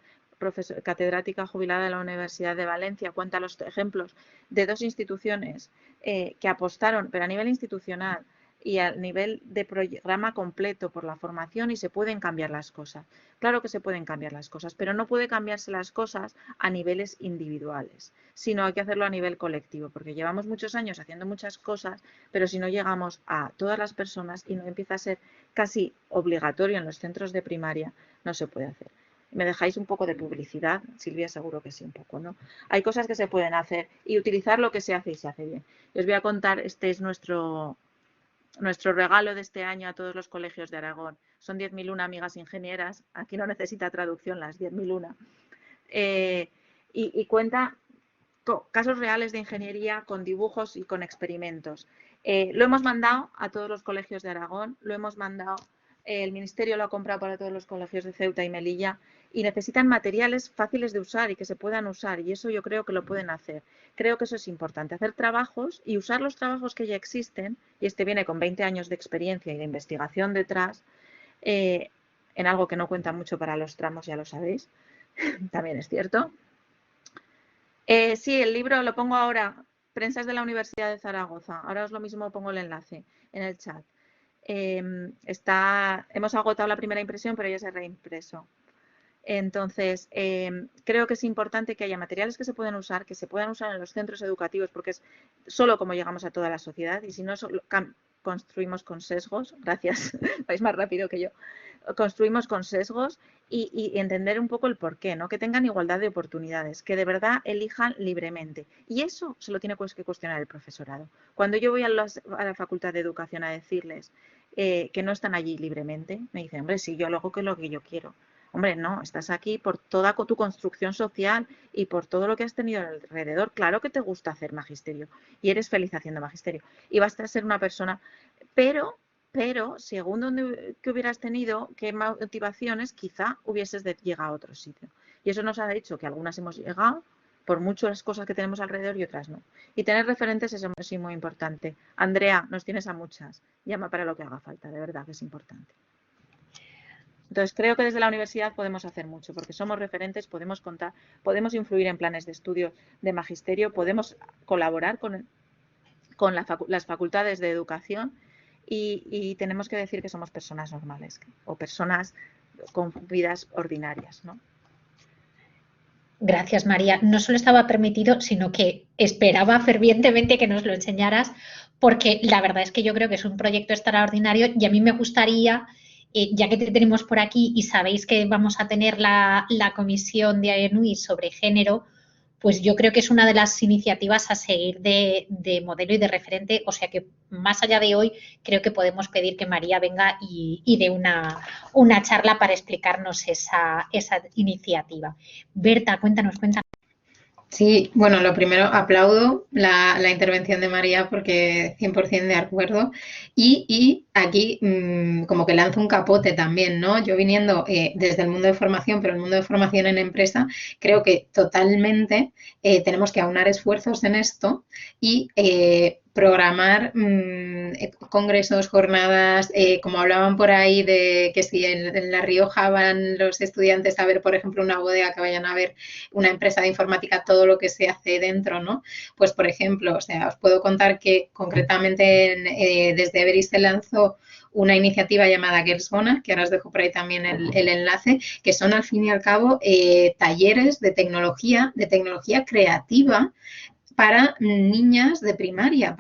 Speaker 4: catedrática jubilada de la Universidad de Valencia, cuenta los ejemplos de 2 instituciones que apostaron, pero a nivel institucional y a nivel de programa completo por la formación, y se pueden cambiar las cosas. Claro que se pueden cambiar las cosas, pero no puede cambiarse las cosas a niveles individuales, sino hay que hacerlo a nivel colectivo, porque llevamos muchos años haciendo muchas cosas, pero si no llegamos a todas las personas y no empieza a ser casi obligatorio en los centros de primaria, no se puede hacer. ¿Me dejáis un poco de publicidad? Silvia, seguro que sí, un poco, ¿no? Hay cosas que se pueden hacer y utilizar lo que se hace y se hace bien. Os voy a contar, este es nuestro regalo de este año a todos los colegios de Aragón. Son 10.001 amigas ingenieras. Aquí no necesita traducción las 10.001. Y cuenta casos reales de ingeniería con dibujos y con experimentos. Lo hemos mandado a todos los colegios de Aragón, el Ministerio lo ha comprado para todos los colegios de Ceuta y Melilla y necesitan materiales fáciles de usar y que se puedan usar, y eso yo creo que lo pueden hacer. Creo que eso es importante, hacer trabajos y usar los trabajos que ya existen, y este viene con 20 años de experiencia y de investigación detrás, en algo que no cuenta mucho para los tramos, ya lo sabéis, también es cierto. Sí, el libro lo pongo ahora, Prensas de la Universidad de Zaragoza. Ahora os lo mismo pongo el enlace en el chat. Hemos agotado la primera impresión, pero ya se ha reimpreso. Entonces, creo que es importante que haya materiales que se puedan usar en los centros educativos, porque es solo como llegamos a toda la sociedad, y si no, construimos con sesgos. Gracias, vais más rápido que yo. Construimos con sesgos y entender un poco el porqué, ¿no? Que tengan igualdad de oportunidades, que de verdad elijan libremente. Y eso se lo tiene que cuestionar el profesorado. Cuando yo voy a la Facultad de Educación a decirles que no están allí libremente, me dicen, hombre, sí, yo lo hago que lo que yo quiero. Hombre, no, estás aquí por toda tu construcción social y por todo lo que has tenido alrededor. Claro que te gusta hacer magisterio y eres feliz haciendo magisterio y vas a ser una persona, pero según donde que hubieras tenido, qué motivaciones, quizá hubieses llegado a otro sitio. Y eso nos ha dicho que algunas hemos llegado por muchas cosas que tenemos alrededor y otras no. Y tener referentes es sí muy importante. Andrea, nos tienes a muchas. Llama para lo que haga falta, de verdad que es importante. Entonces, creo que desde la universidad podemos hacer mucho, porque somos referentes, podemos contar, podemos influir en planes de estudio de magisterio, podemos colaborar con las facultades de educación y tenemos que decir que somos personas normales o personas con vidas ordinarias, ¿no?
Speaker 1: Gracias, María. No solo estaba permitido, sino que esperaba fervientemente que nos lo enseñaras, porque la verdad es que yo creo que es un proyecto extraordinario y a mí me gustaría, ya que te tenemos por aquí y sabéis que vamos a tener la comisión de AENUI sobre género, pues yo creo que es una de las iniciativas a seguir de modelo y de referente, o sea que más allá de hoy creo que podemos pedir que María venga y dé una charla para explicarnos esa iniciativa. Berta, cuéntanos.
Speaker 2: Sí, bueno, lo primero, aplaudo la intervención de María porque 100% de acuerdo y aquí como que lanzo un capote también, ¿no? Yo viniendo desde el mundo de formación, pero el mundo de formación en empresa, creo que totalmente tenemos que aunar esfuerzos en esto y programar congresos, jornadas, como hablaban por ahí de que si en La Rioja van los estudiantes a ver, por ejemplo, una bodega, que vayan a ver una empresa de informática, todo lo que se hace dentro, ¿no? Pues, por ejemplo, o sea, os puedo contar que concretamente desde Everis se lanzó una iniciativa llamada Girlsgonna, que ahora os dejo por ahí también el enlace, que son al fin y al cabo talleres de tecnología creativa para niñas de primaria,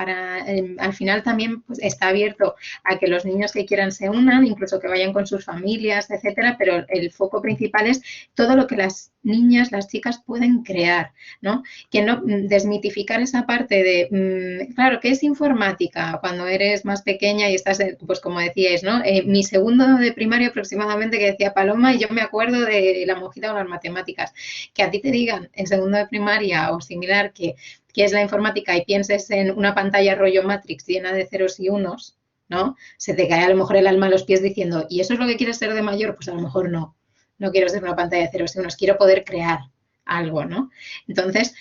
Speaker 2: al final también pues, está abierto a que los niños que quieran se unan, incluso que vayan con sus familias, etcétera, pero el foco principal es todo lo que las niñas, las chicas pueden crear, ¿no? Que no desmitificar esa parte de, claro, ¿qué es informática? Cuando eres más pequeña y estás, pues como decíais, ¿no? Mi segundo de primaria aproximadamente, que decía Paloma, y yo me acuerdo de la monjita con las matemáticas, que a ti te digan en segundo de primaria o similar que es la informática y pienses en una pantalla rollo Matrix llena de ceros y unos, ¿no? Se te cae a lo mejor el alma a los pies diciendo, ¿y eso es lo que quieres ser de mayor? Pues a lo mejor no. No quiero ser una pantalla de ceros y unos, quiero poder crear algo, ¿no? Entonces,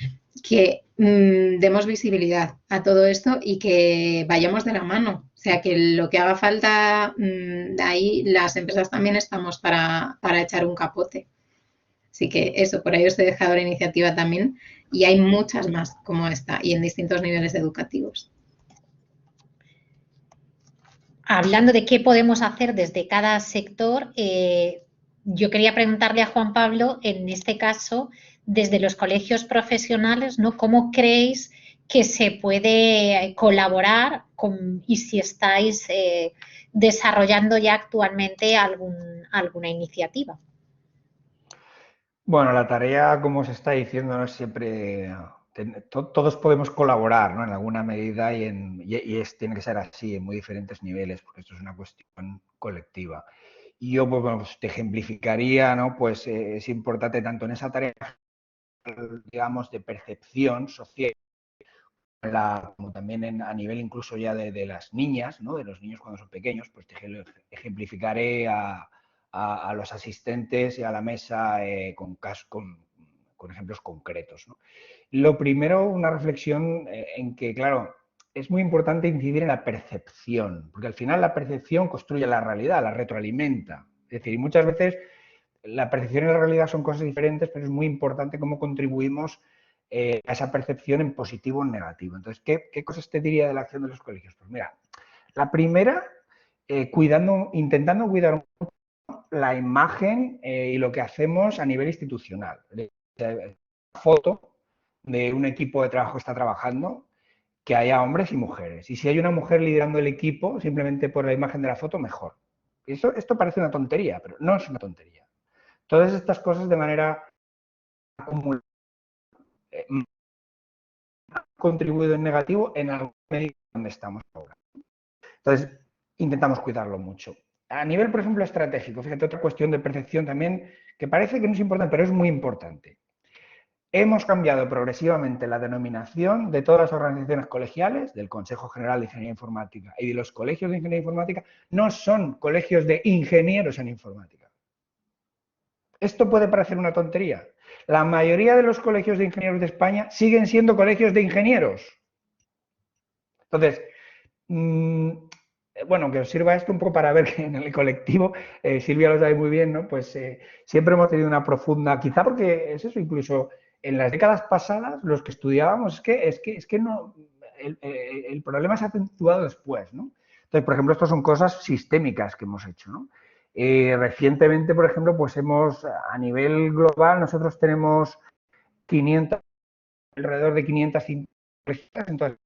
Speaker 2: que demos visibilidad a todo esto y que vayamos de la mano. O sea, que lo que haga falta, ahí las empresas también estamos para echar un capote. Así que eso, por ahí os he dejado la iniciativa también y hay muchas más como esta y en distintos niveles educativos.
Speaker 1: Hablando de qué podemos hacer desde cada sector, yo quería preguntarle a Juan Pablo, en este caso, desde los colegios profesionales, ¿no? ¿Cómo creéis que se puede colaborar y si estáis desarrollando ya actualmente alguna iniciativa?
Speaker 3: Bueno, la tarea, como se está diciendo, no es siempre... Todos podemos colaborar, ¿no? En alguna medida tiene que ser así en muy diferentes niveles, porque esto es una cuestión colectiva. Y yo pues, te ejemplificaría, ¿no? Pues es importante tanto en esa tarea, digamos, de percepción social, como también a nivel incluso ya de las niñas, ¿no? De los niños cuando son pequeños, pues te ejemplificaré a los asistentes y a la mesa con ejemplos concretos, ¿no? Lo primero, una reflexión en que, claro, es muy importante incidir en la percepción, porque al final la percepción construye la realidad, la retroalimenta. Es decir, muchas veces la percepción y la realidad son cosas diferentes, pero es muy importante cómo contribuimos a esa percepción en positivo o en negativo. Entonces, ¿qué cosas te diría de la acción de los colegios? Pues mira, la primera, intentando cuidar la imagen y lo que hacemos a nivel institucional. Una foto de un equipo de trabajo que está trabajando, que haya hombres y mujeres. Y si hay una mujer liderando el equipo, simplemente por la imagen de la foto, mejor. Esto parece una tontería, pero no es una tontería. Todas estas cosas de manera acumulada han contribuido en negativo en algún medio donde estamos ahora. Entonces, intentamos cuidarlo mucho. A nivel, por ejemplo, estratégico, fíjate, otra cuestión de percepción también, que parece que no es importante, pero es muy importante. Hemos cambiado progresivamente la denominación de todas las organizaciones colegiales, del Consejo General de Ingeniería Informática y de los colegios de Ingeniería Informática, no son colegios de ingenieros en informática. Esto puede parecer una tontería. La mayoría de los colegios de ingenieros de España siguen siendo colegios de ingenieros. Entonces, bueno, que os sirva esto un poco para ver que en el colectivo, Silvia lo sabe muy bien, ¿no? Pues siempre hemos tenido una profunda, quizá porque es eso, incluso en las décadas pasadas, los que estudiábamos, es que no, el problema se ha acentuado después, ¿no? Entonces, por ejemplo, estas son cosas sistémicas que hemos hecho, ¿no? Recientemente, por ejemplo, pues a nivel global, nosotros tenemos 500, alrededor de 550, entonces,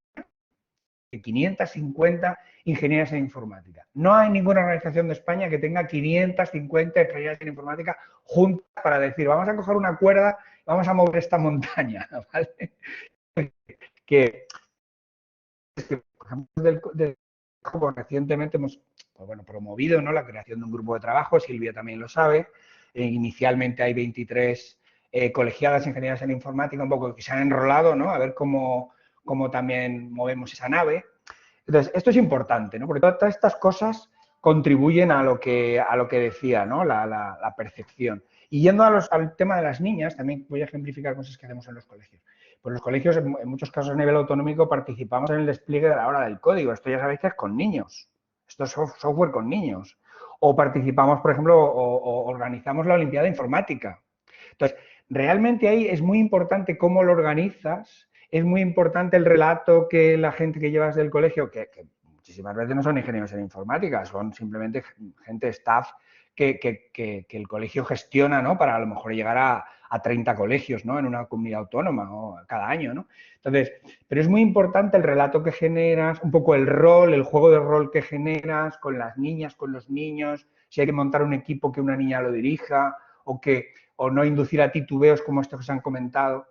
Speaker 3: 550 ingenierías en informática. No hay ninguna organización de España que tenga 550 ingenierías en informática juntas para decir, vamos a coger una cuerda, vamos a mover esta montaña, ¿vale? Que por ejemplo, recientemente hemos promovido, ¿no?, la creación de un grupo de trabajo, Silvia también lo sabe. Inicialmente hay 23 colegiadas ingenieras en informática, un poco que se han enrolado, ¿no?, a ver cómo también movemos esa nave. Entonces, esto es importante, ¿no?, porque todas estas cosas contribuyen a lo que decía, ¿no?, la percepción. Y yendo al tema de las niñas, también voy a ejemplificar cosas que hacemos en los colegios. Pues los colegios, en muchos casos a nivel autonómico, participamos en el despliegue de la hora del código. Esto ya sabéis que es con niños. Esto es software con niños. O participamos, por ejemplo, o organizamos la Olimpiada Informática. Entonces, realmente ahí es muy importante cómo lo organizas, es muy importante el relato que la gente que llevas del colegio, que muchísimas veces no son ingenieros en informática, son simplemente gente, staff, que el colegio gestiona, ¿no?, para a lo mejor llegar a 30 colegios, ¿no?, en una comunidad autónoma o cada año, ¿no? Entonces, pero es muy importante el relato que generas, un poco el rol, el juego de rol que generas con las niñas, con los niños, si hay que montar un equipo que una niña lo dirija o no inducir a titubeos como estos que se han comentado.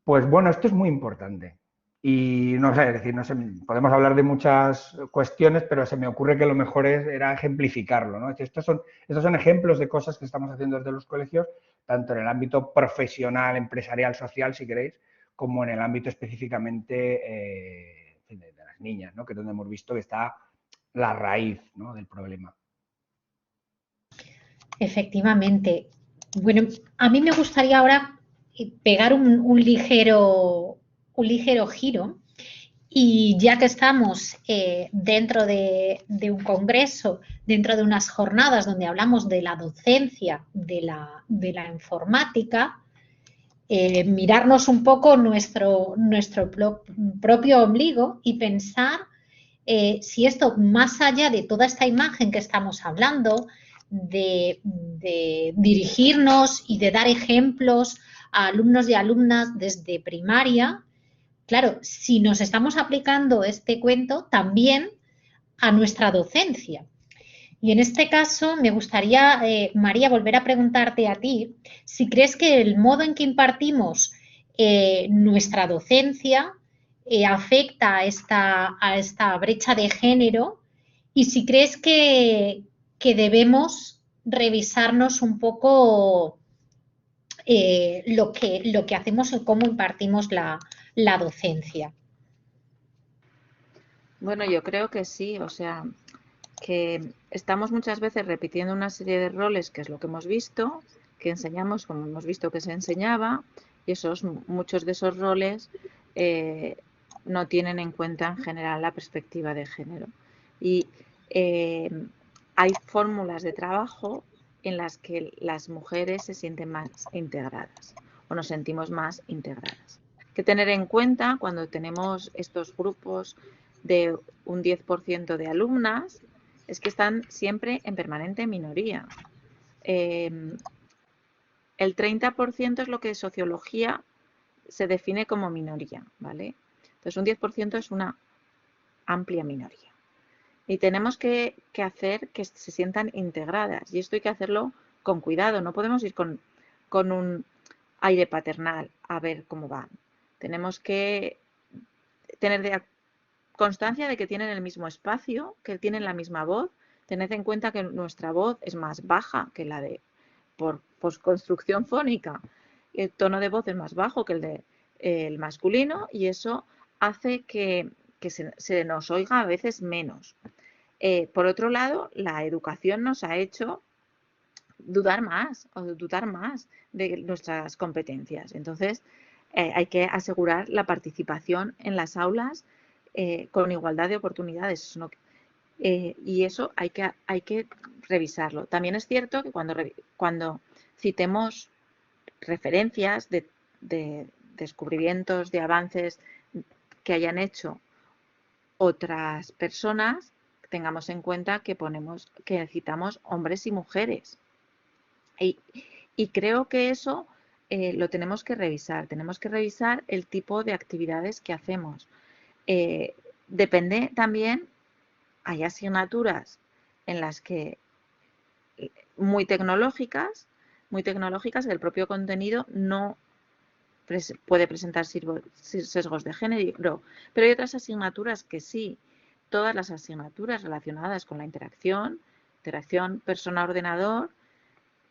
Speaker 3: Pues bueno, esto es muy importante. Y no sé, es decir, no sé, podemos hablar de muchas cuestiones, pero se me ocurre que lo mejor era ejemplificarlo, ¿no? Estos son ejemplos de cosas que estamos haciendo desde los colegios, tanto en el ámbito profesional, empresarial, social, si queréis, como en el ámbito específicamente de las niñas, ¿no?, que es donde hemos visto que está la raíz, ¿no?, del problema.
Speaker 1: Efectivamente. Bueno, a mí me gustaría ahora pegar un ligero giro, y ya que estamos dentro de un congreso, dentro de unas jornadas donde hablamos de la docencia de la informática, mirarnos un poco nuestro propio ombligo y pensar si esto, más allá de toda esta imagen que estamos hablando, de dirigirnos y de dar ejemplos a alumnos y alumnas desde primaria, claro, si nos estamos aplicando este cuento también a nuestra docencia. Y en este caso me gustaría, María, volver a preguntarte a ti si crees que el modo en que impartimos nuestra docencia afecta a esta brecha de género, y si crees que debemos revisarnos un poco lo que hacemos y cómo impartimos la docencia.
Speaker 4: Bueno, yo creo que sí, o sea, que estamos muchas veces repitiendo una serie de roles, que es lo que hemos visto, que enseñamos como hemos visto que se enseñaba, y muchos de esos roles no tienen en cuenta en general la perspectiva de género. Y hay fórmulas de trabajo en las que las mujeres se sienten más integradas o nos sentimos más integradas. Hay que tener en cuenta cuando tenemos estos grupos de un 10% de alumnas, es que están siempre en permanente minoría. El 30% es lo que en sociología se define como minoría, ¿vale? Entonces, un 10% es una amplia minoría. Y tenemos que hacer que se sientan integradas. Y esto hay que hacerlo con cuidado. No podemos ir con un aire paternal a ver cómo van. Tenemos que tener constancia de que tienen el mismo espacio, que tienen la misma voz. Tened en cuenta que nuestra voz es más baja que la de por construcción fónica. El tono de voz es más bajo que el del masculino, y eso hace que se nos oiga a veces menos. Por otro lado, la educación nos ha hecho dudar más o dudar más de nuestras competencias. Entonces, hay que asegurar la participación en las aulas con igualdad de oportunidades. Y eso hay que revisarlo. También es cierto que cuando citemos referencias de descubrimientos, de avances que hayan hecho otras personas, tengamos en cuenta que citamos hombres y mujeres. Y creo que eso lo tenemos que revisar. Tenemos que revisar el tipo de actividades que hacemos. Depende también, hay asignaturas en las que muy tecnológicas, el propio contenido no puede presentar sesgos de género, pero hay otras asignaturas que sí. Todas las asignaturas relacionadas con la interacción persona-ordenador,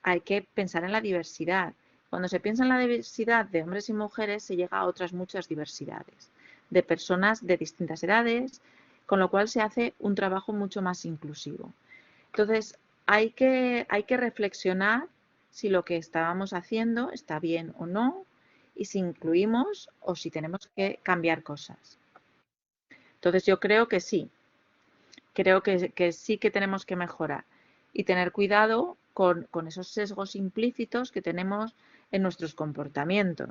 Speaker 4: hay que pensar en la diversidad. Cuando se piensa en la diversidad de hombres y mujeres, se llega a otras muchas diversidades, de personas de distintas edades, con lo cual se hace un trabajo mucho más inclusivo. Entonces, hay que reflexionar si lo que estábamos haciendo está bien o no, y si incluimos o si tenemos que cambiar cosas. Entonces, yo creo que sí. Creo que sí que tenemos que mejorar y tener cuidado con esos sesgos implícitos que tenemos en nuestros comportamientos.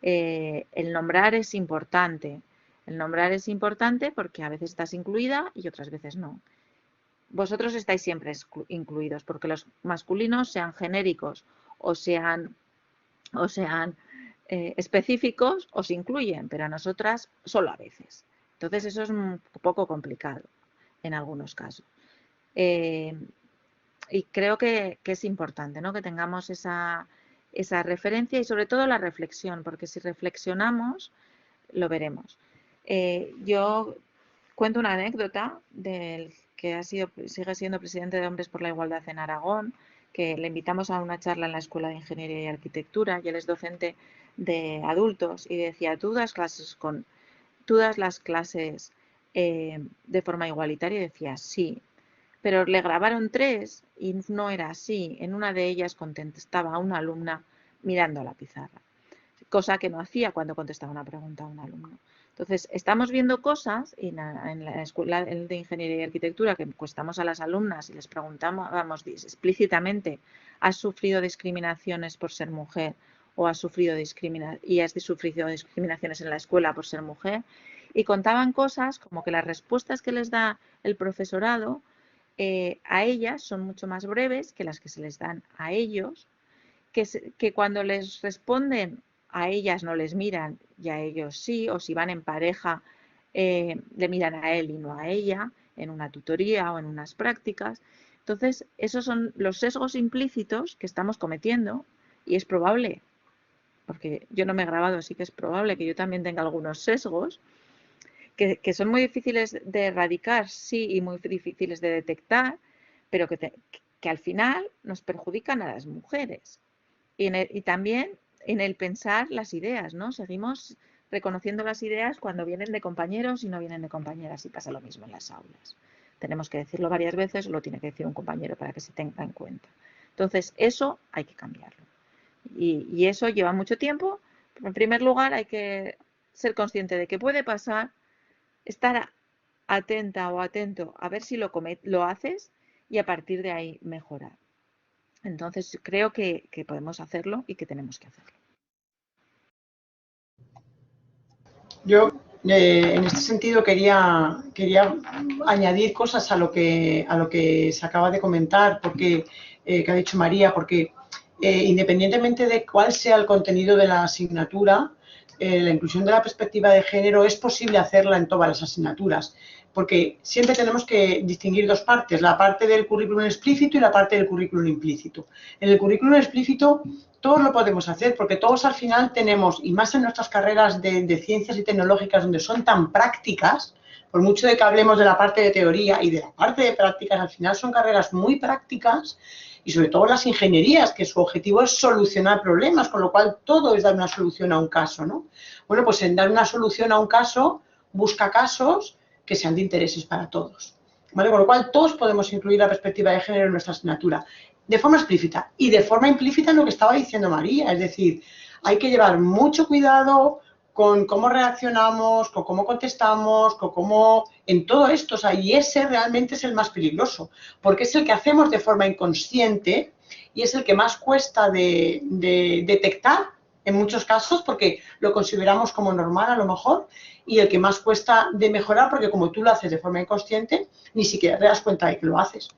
Speaker 4: El nombrar es importante. El nombrar es importante porque a veces estás incluida y otras veces no. Vosotros estáis siempre incluidos porque los masculinos, sean genéricos o sean específicos, os incluyen, pero a nosotras solo a veces. Entonces eso es un poco complicado en algunos casos. Y creo que es importante, ¿no?, que tengamos esa referencia y sobre todo la reflexión, porque si reflexionamos lo veremos. Yo cuento una anécdota del que sigue siendo presidente de Hombres por la Igualdad en Aragón, que le invitamos a una charla en la Escuela de Ingeniería y Arquitectura, y él es docente de adultos, y decía, ¿tú das las clases de forma igualitaria? Y decía, sí, pero le grabaron 3 y no era así. En una de ellas contestaba a una alumna mirando a la pizarra, cosa que no hacía cuando contestaba una pregunta a un alumno. Entonces, estamos viendo cosas en la Escuela de Ingeniería y Arquitectura que encuestamos a las alumnas y les preguntamos, explícitamente, ¿has sufrido discriminaciones por ser mujer o has sufrido discriminaciones en la escuela por ser mujer? Y contaban cosas como que las respuestas que les da el profesorado a ellas son mucho más breves que las que se les dan a ellos, que cuando les responden a ellas no les miran y a ellos sí, o si van en pareja le miran a él y no a ella, en una tutoría o en unas prácticas. Entonces, esos son los sesgos implícitos que estamos cometiendo y es probable, porque yo no me he grabado, así que es probable que yo también tenga algunos sesgos que son muy difíciles de erradicar, sí, y muy difíciles de detectar, pero que al final nos perjudican a las mujeres. Y también en el pensar las ideas, ¿no? Seguimos reconociendo las ideas cuando vienen de compañeros y no vienen de compañeras, y pasa lo mismo en las aulas. Tenemos que decirlo varias veces, o lo tiene que decir un compañero para que se tenga en cuenta. Entonces, eso hay que cambiarlo. Y eso lleva mucho tiempo. En primer lugar, hay que ser consciente de que puede pasar, estar atenta o atento a ver si lo haces y a partir de ahí mejorar. Entonces, creo que podemos hacerlo y que tenemos que hacerlo.
Speaker 5: Yo, en este sentido, quería añadir cosas a lo que se acaba de comentar, porque que ha dicho María, porque independientemente de cuál sea el contenido de la asignatura, la inclusión de la perspectiva de género es posible hacerla en todas las asignaturas, porque siempre tenemos que distinguir dos partes, la parte del currículum explícito y la parte del currículum implícito. En el currículum explícito todos lo podemos hacer, porque todos al final tenemos, y más en nuestras carreras de ciencias y tecnológicas, donde son tan prácticas, por mucho de que hablemos de la parte de teoría y de la parte de prácticas, al final son carreras muy prácticas, y sobre todo las ingenierías, que su objetivo es solucionar problemas, con lo cual todo es dar una solución a un caso, ¿no? Bueno, pues en dar una solución a un caso, busca casos que sean de intereses para todos, ¿vale? Con lo cual todos podemos incluir la perspectiva de género en nuestra asignatura. de forma explícita y de forma implícita en lo que estaba diciendo María, es decir, hay que llevar mucho cuidado con cómo reaccionamos, con cómo contestamos, con cómo en todo esto, o sea, y ese realmente es el más peligroso, porque es el que hacemos de forma inconsciente y es el que más cuesta de detectar en muchos casos, porque lo consideramos como normal a lo mejor, y el que más cuesta de mejorar, porque como tú lo haces de forma inconsciente, ni siquiera te das cuenta de que lo haces.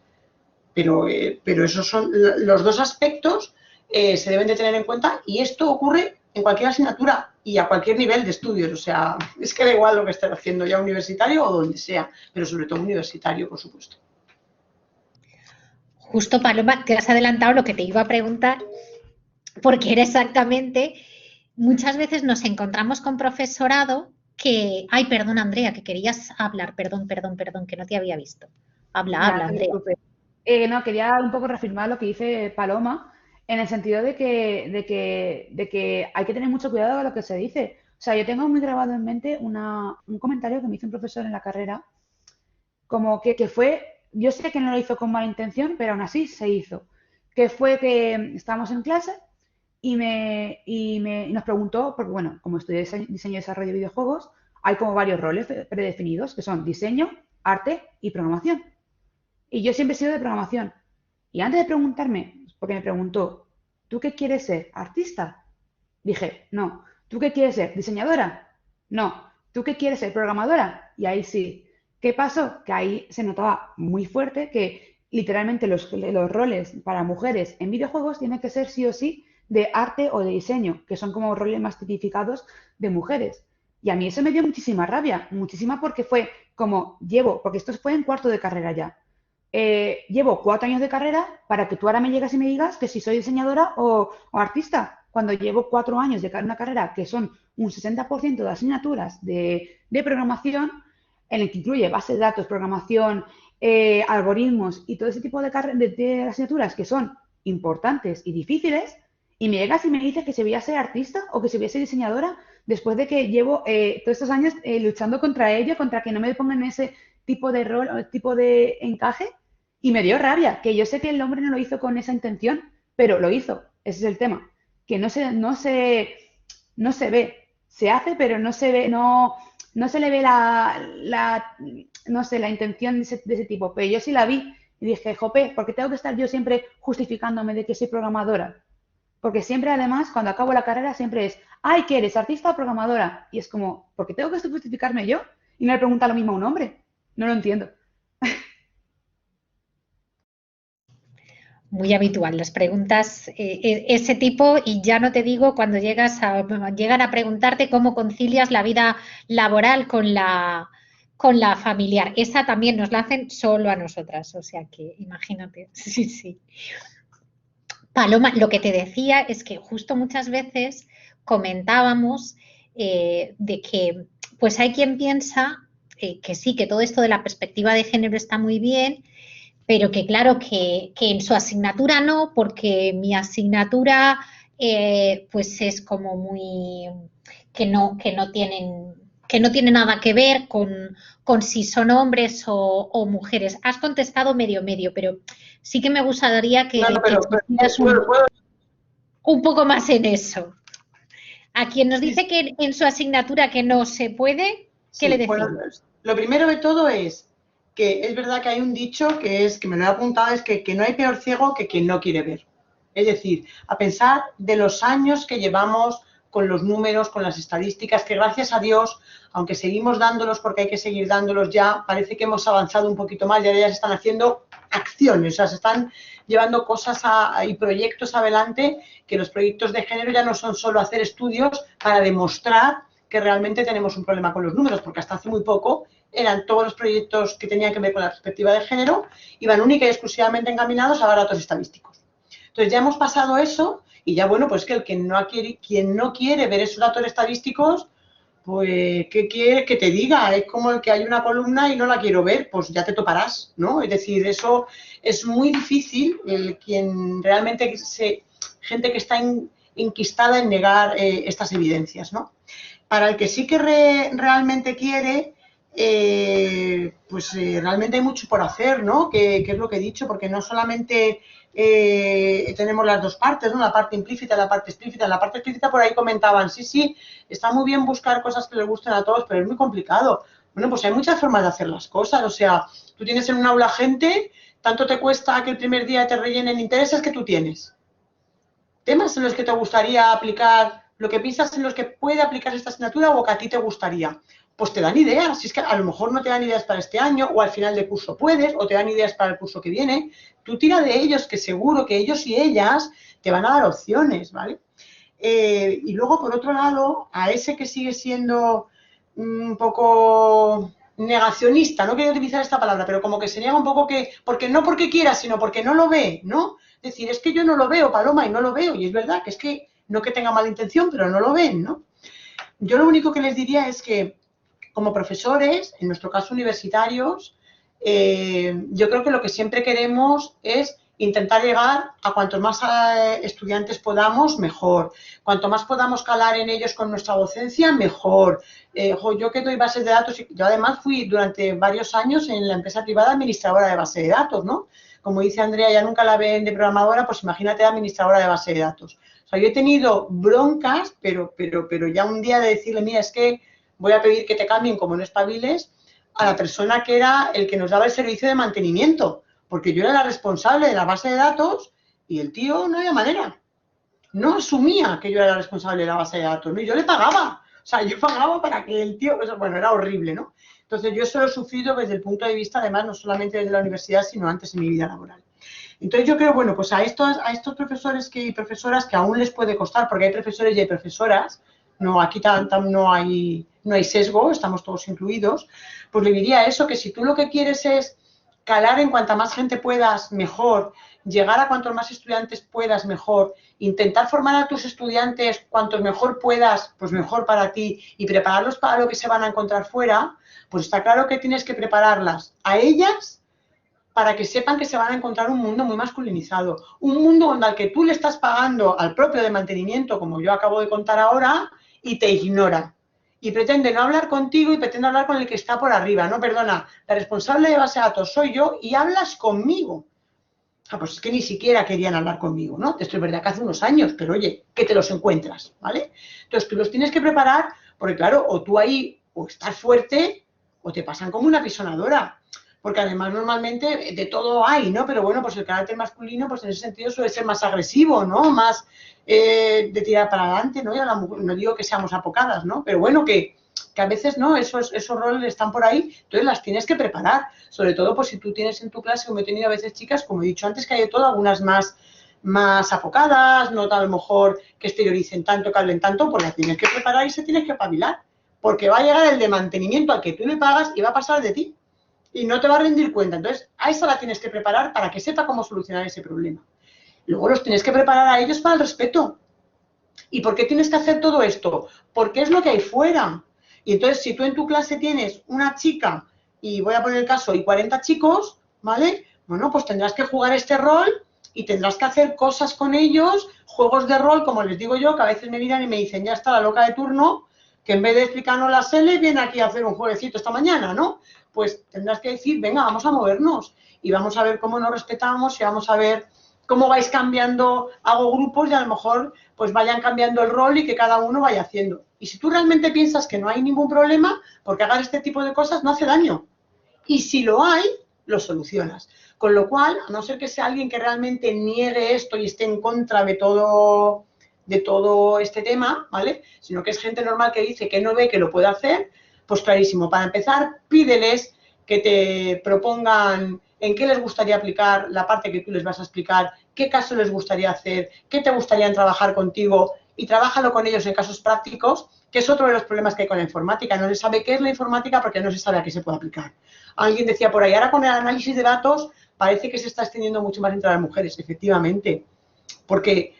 Speaker 5: Pero esos son los dos aspectos, se deben de tener en cuenta, y esto ocurre en cualquier asignatura y a cualquier nivel de estudios. O sea, es que da igual lo que estés haciendo, ya universitario o donde sea, pero sobre todo universitario, por supuesto.
Speaker 1: Justo, Paloma, te has adelantado lo que te iba a preguntar, porque era exactamente, muchas veces nos encontramos con profesorado que, ay, perdón, Andrea, que querías hablar, perdón, que no te había visto. Habla,
Speaker 6: Nada, no te
Speaker 1: Andrea.
Speaker 6: preocupes. No, quería un poco reafirmar lo que dice Paloma, en el sentido de que hay que tener mucho cuidado con lo que se dice. O sea, yo tengo muy grabado en mente un comentario que me hizo un profesor en la carrera, como que fue, yo sé que no lo hizo con mala intención, pero aún así se hizo. Que fue que estábamos en clase y nos preguntó, porque bueno, como estudié diseño y desarrollo de videojuegos, hay como varios roles predefinidos, que son diseño, arte y programación. Y yo siempre he sido de programación. Y antes de preguntarme, porque me preguntó, ¿tú qué quieres ser? ¿Artista? Dije, no. ¿Tú qué quieres ser? ¿Diseñadora? No. ¿Tú qué quieres ser? ¿Programadora? Y ahí sí. ¿Qué pasó? Que ahí se notaba muy fuerte que literalmente los roles para mujeres en videojuegos tienen que ser sí o sí de arte o de diseño, que son como roles más tipificados de mujeres. Y a mí eso me dio muchísima rabia, muchísima, porque fue como porque esto fue en cuarto de carrera ya. Llevo 4 años de carrera para que tú ahora me llegas y me digas que si soy diseñadora o artista, cuando llevo 4 años de una carrera que son un 60% de asignaturas de programación, en el que incluye base de datos, programación, algoritmos y todo ese tipo de asignaturas que son importantes y difíciles, y me llegas y me dices que se voy a ser artista o que se voy a ser diseñadora después de que llevo todos estos años luchando contra ello, contra que no me pongan ese tipo de rol o tipo de encaje, y me dio rabia, que yo sé que el hombre no lo hizo con esa intención, pero lo hizo, ese es el tema, que no se ve, se hace, pero no se ve, no se le ve no sé, la intención de ese tipo, pero yo sí la vi y dije, jope, ¿por qué tengo que estar yo siempre justificándome de que soy programadora? Porque siempre, además, cuando acabo la carrera, siempre es, ay, ¿qué eres? ¿Artista o programadora? Y es como, ¿por qué tengo que justificarme yo? Y no le pregunta lo mismo a un hombre. No lo entiendo.
Speaker 1: Muy habitual, las preguntas ese tipo, y ya no te digo cuando llegan a preguntarte cómo concilias la vida laboral con la familiar. Esa también nos la hacen solo a nosotras, o sea que imagínate. Sí, sí. Paloma, lo que te decía es que justo muchas veces comentábamos de que pues hay quien piensa que sí, que todo esto de la perspectiva de género está muy bien, pero que claro, que en su asignatura no, porque mi asignatura pues es como muy, que no tiene nada que ver con si son hombres o mujeres. Has contestado medio, pero sí que me gustaría que un poco más en eso. A quien nos dice que en su asignatura que no se puede, ¿qué le decimos?
Speaker 5: Bueno, lo primero de todo es que es verdad que hay un dicho que me lo he apuntado, es que no hay peor ciego que quien no quiere ver. Es decir, a pensar de los años que llevamos con los números, con las estadísticas, que gracias a Dios, aunque seguimos dándolos porque hay que seguir dándolos, ya parece que hemos avanzado un poquito más, ya se están haciendo acciones, o sea, se están llevando cosas y proyectos adelante, que los proyectos de género ya no son solo hacer estudios para demostrar que realmente tenemos un problema con los números, porque hasta hace muy poco eran todos los proyectos que tenían que ver con la perspectiva de género, iban única y exclusivamente encaminados a datos estadísticos. Entonces ya hemos pasado eso y ya, bueno, pues que quien no quiere ver esos datos estadísticos, pues, ¿qué quiere que te diga? Es como el que hay una columna y no la quiero ver, pues ya te toparás, ¿no? Es decir, eso es muy difícil, quien realmente gente que está enquistada en negar estas evidencias, ¿no? Para el que sí que realmente quiere, realmente hay mucho por hacer, ¿no? Que es lo que he dicho, porque no solamente tenemos las dos partes, ¿no? La parte implícita y la parte explícita. En la parte explícita por ahí comentaban, sí, está muy bien buscar cosas que les gusten a todos, pero es muy complicado. Bueno, pues hay muchas formas de hacer las cosas. O sea, tú tienes en un aula gente, tanto te cuesta que el primer día te rellenen intereses que tú tienes. Temas en los que te gustaría aplicar, lo que piensas en los que puede aplicar esta asignatura o que a ti te gustaría. Pues te dan ideas, si es que a lo mejor no te dan ideas para este año o al final de curso puedes o te dan ideas para el curso que viene, tú tira de ellos que seguro que ellos y ellas te van a dar opciones, ¿vale? Y luego, por otro lado, a ese que sigue siendo un poco negacionista, no quiero utilizar esta palabra, pero como que se niega un poco que, porque no porque quiera, sino porque no lo ve, ¿no? Es decir, es que yo no lo veo, Paloma, y no lo veo, y es verdad que es que no que tenga mala intención, pero no lo ven, ¿no? Yo lo único que les diría es que como profesores, en nuestro caso universitarios, yo creo que lo que siempre queremos es intentar llegar a cuantos más estudiantes podamos, mejor. Cuanto más podamos calar en ellos con nuestra docencia, mejor. Yo que doy bases de datos, yo además fui durante varios años en la empresa privada administradora de base de datos, ¿no? Como dice Andrea, ya nunca la ven de programadora, pues imagínate administradora de base de datos. O sea, yo he tenido broncas, pero ya un día de decirle, mira, es que voy a pedir que te cambien como no espabiles a la persona que era el que nos daba el servicio de mantenimiento, porque yo era la responsable de la base de datos y el tío no había manera. No asumía que yo era la responsable de la base de datos, ¿no? Y yo le pagaba. O sea, yo pagaba para que el tío... Bueno, era horrible, ¿no? Entonces, yo eso lo he sufrido desde el punto de vista, además, no solamente desde la universidad, sino antes en mi vida laboral. Entonces, yo creo, bueno, pues a estos profesores y profesoras que aún les puede costar, porque hay profesores y hay profesoras, no, aquí no hay sesgo, estamos todos incluidos, pues le diría eso, que si tú lo que quieres es calar en cuanta más gente puedas, mejor, llegar a cuantos más estudiantes puedas, mejor, intentar formar a tus estudiantes cuantos mejor puedas, pues mejor para ti, y prepararlos para lo que se van a encontrar fuera, pues está claro que tienes que prepararlas a ellas para que sepan que se van a encontrar un mundo muy masculinizado, un mundo donde al que tú le estás pagando al propio de mantenimiento, como yo acabo de contar ahora, y te ignora. Y pretende no hablar contigo y pretende hablar con el que está por arriba. No, perdona, la responsable de base de datos soy yo y hablas conmigo. Ah, pues es que ni siquiera querían hablar conmigo, ¿no? Esto es verdad que hace unos años, pero oye, que te los encuentras, ¿vale? Entonces tú los tienes que preparar, porque claro, o tú ahí o estás fuerte o te pasan como una pisonadora. Porque además normalmente de todo hay, ¿no? Pero bueno, pues el carácter masculino, pues en ese sentido suele ser más agresivo, ¿no? Más de tirar para adelante, ¿no? Y a la mujer, no digo que seamos apocadas, ¿no? Pero bueno, que a veces, ¿no? Esos roles están por ahí, entonces las tienes que preparar. Sobre todo, pues si tú tienes en tu clase, como he tenido a veces chicas, como he dicho antes, que hay de todo, algunas más apocadas, no a lo mejor que exterioricen tanto, que hablen tanto, pues las tienes que preparar y se tienes que espabilar. Porque va a llegar el de mantenimiento al que tú le pagas y va a pasar de ti. Y no te va a rendir cuenta. Entonces, a esa la tienes que preparar para que sepa cómo solucionar ese problema. Luego los tienes que preparar a ellos para el respeto. ¿Y por qué tienes que hacer todo esto? Porque es lo que hay fuera. Y entonces, si tú en tu clase tienes una chica, y voy a poner el caso, y 40 chicos, ¿vale? Bueno, pues tendrás que jugar este rol y tendrás que hacer cosas con ellos, juegos de rol, como les digo yo, que a veces me miran y me dicen, ya está la loca de turno, que en vez de explicarnos las L, viene aquí a hacer un jueguecito esta mañana, ¿no? Pues tendrás que decir, venga, vamos a movernos y vamos a ver cómo nos respetamos y vamos a ver cómo vais cambiando, hago grupos y a lo mejor pues vayan cambiando el rol y que cada uno vaya haciendo. Y si tú realmente piensas que no hay ningún problema, porque hagas este tipo de cosas no hace daño. Y si lo hay, lo solucionas. Con lo cual, a no ser que sea alguien que realmente niegue esto y esté en contra de todo este tema, ¿vale? Sino que es gente normal que dice que no ve que lo puede hacer, pues clarísimo. Para empezar, pídeles que te propongan en qué les gustaría aplicar la parte que tú les vas a explicar, qué caso les gustaría hacer, qué te gustaría trabajar contigo y trabájalo con ellos en casos prácticos, que es otro de los problemas que hay con la informática. No se sabe qué es la informática porque no se sabe a qué se puede aplicar. Alguien decía por ahí, ahora con el análisis de datos parece que se está extendiendo mucho más entre las mujeres, efectivamente, porque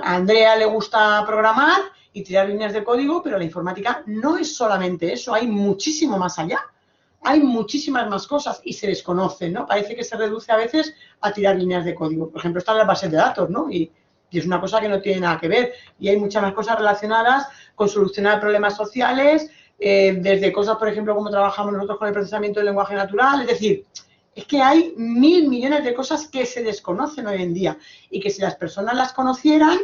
Speaker 5: a Andrea le gusta programar y tirar líneas de código, pero la informática no es solamente eso, hay muchísimo más allá. Hay muchísimas más cosas y se desconocen, ¿no? Parece que se reduce a veces a tirar líneas de código. Por ejemplo, están las bases de datos, ¿no? Y es una cosa que no tiene nada que ver. Y hay muchas más cosas relacionadas con solucionar problemas sociales, desde cosas, por ejemplo, como trabajamos nosotros con el procesamiento del lenguaje natural, es decir, es que hay 1000 millones de cosas que se desconocen hoy en día y que si las personas las conocieran,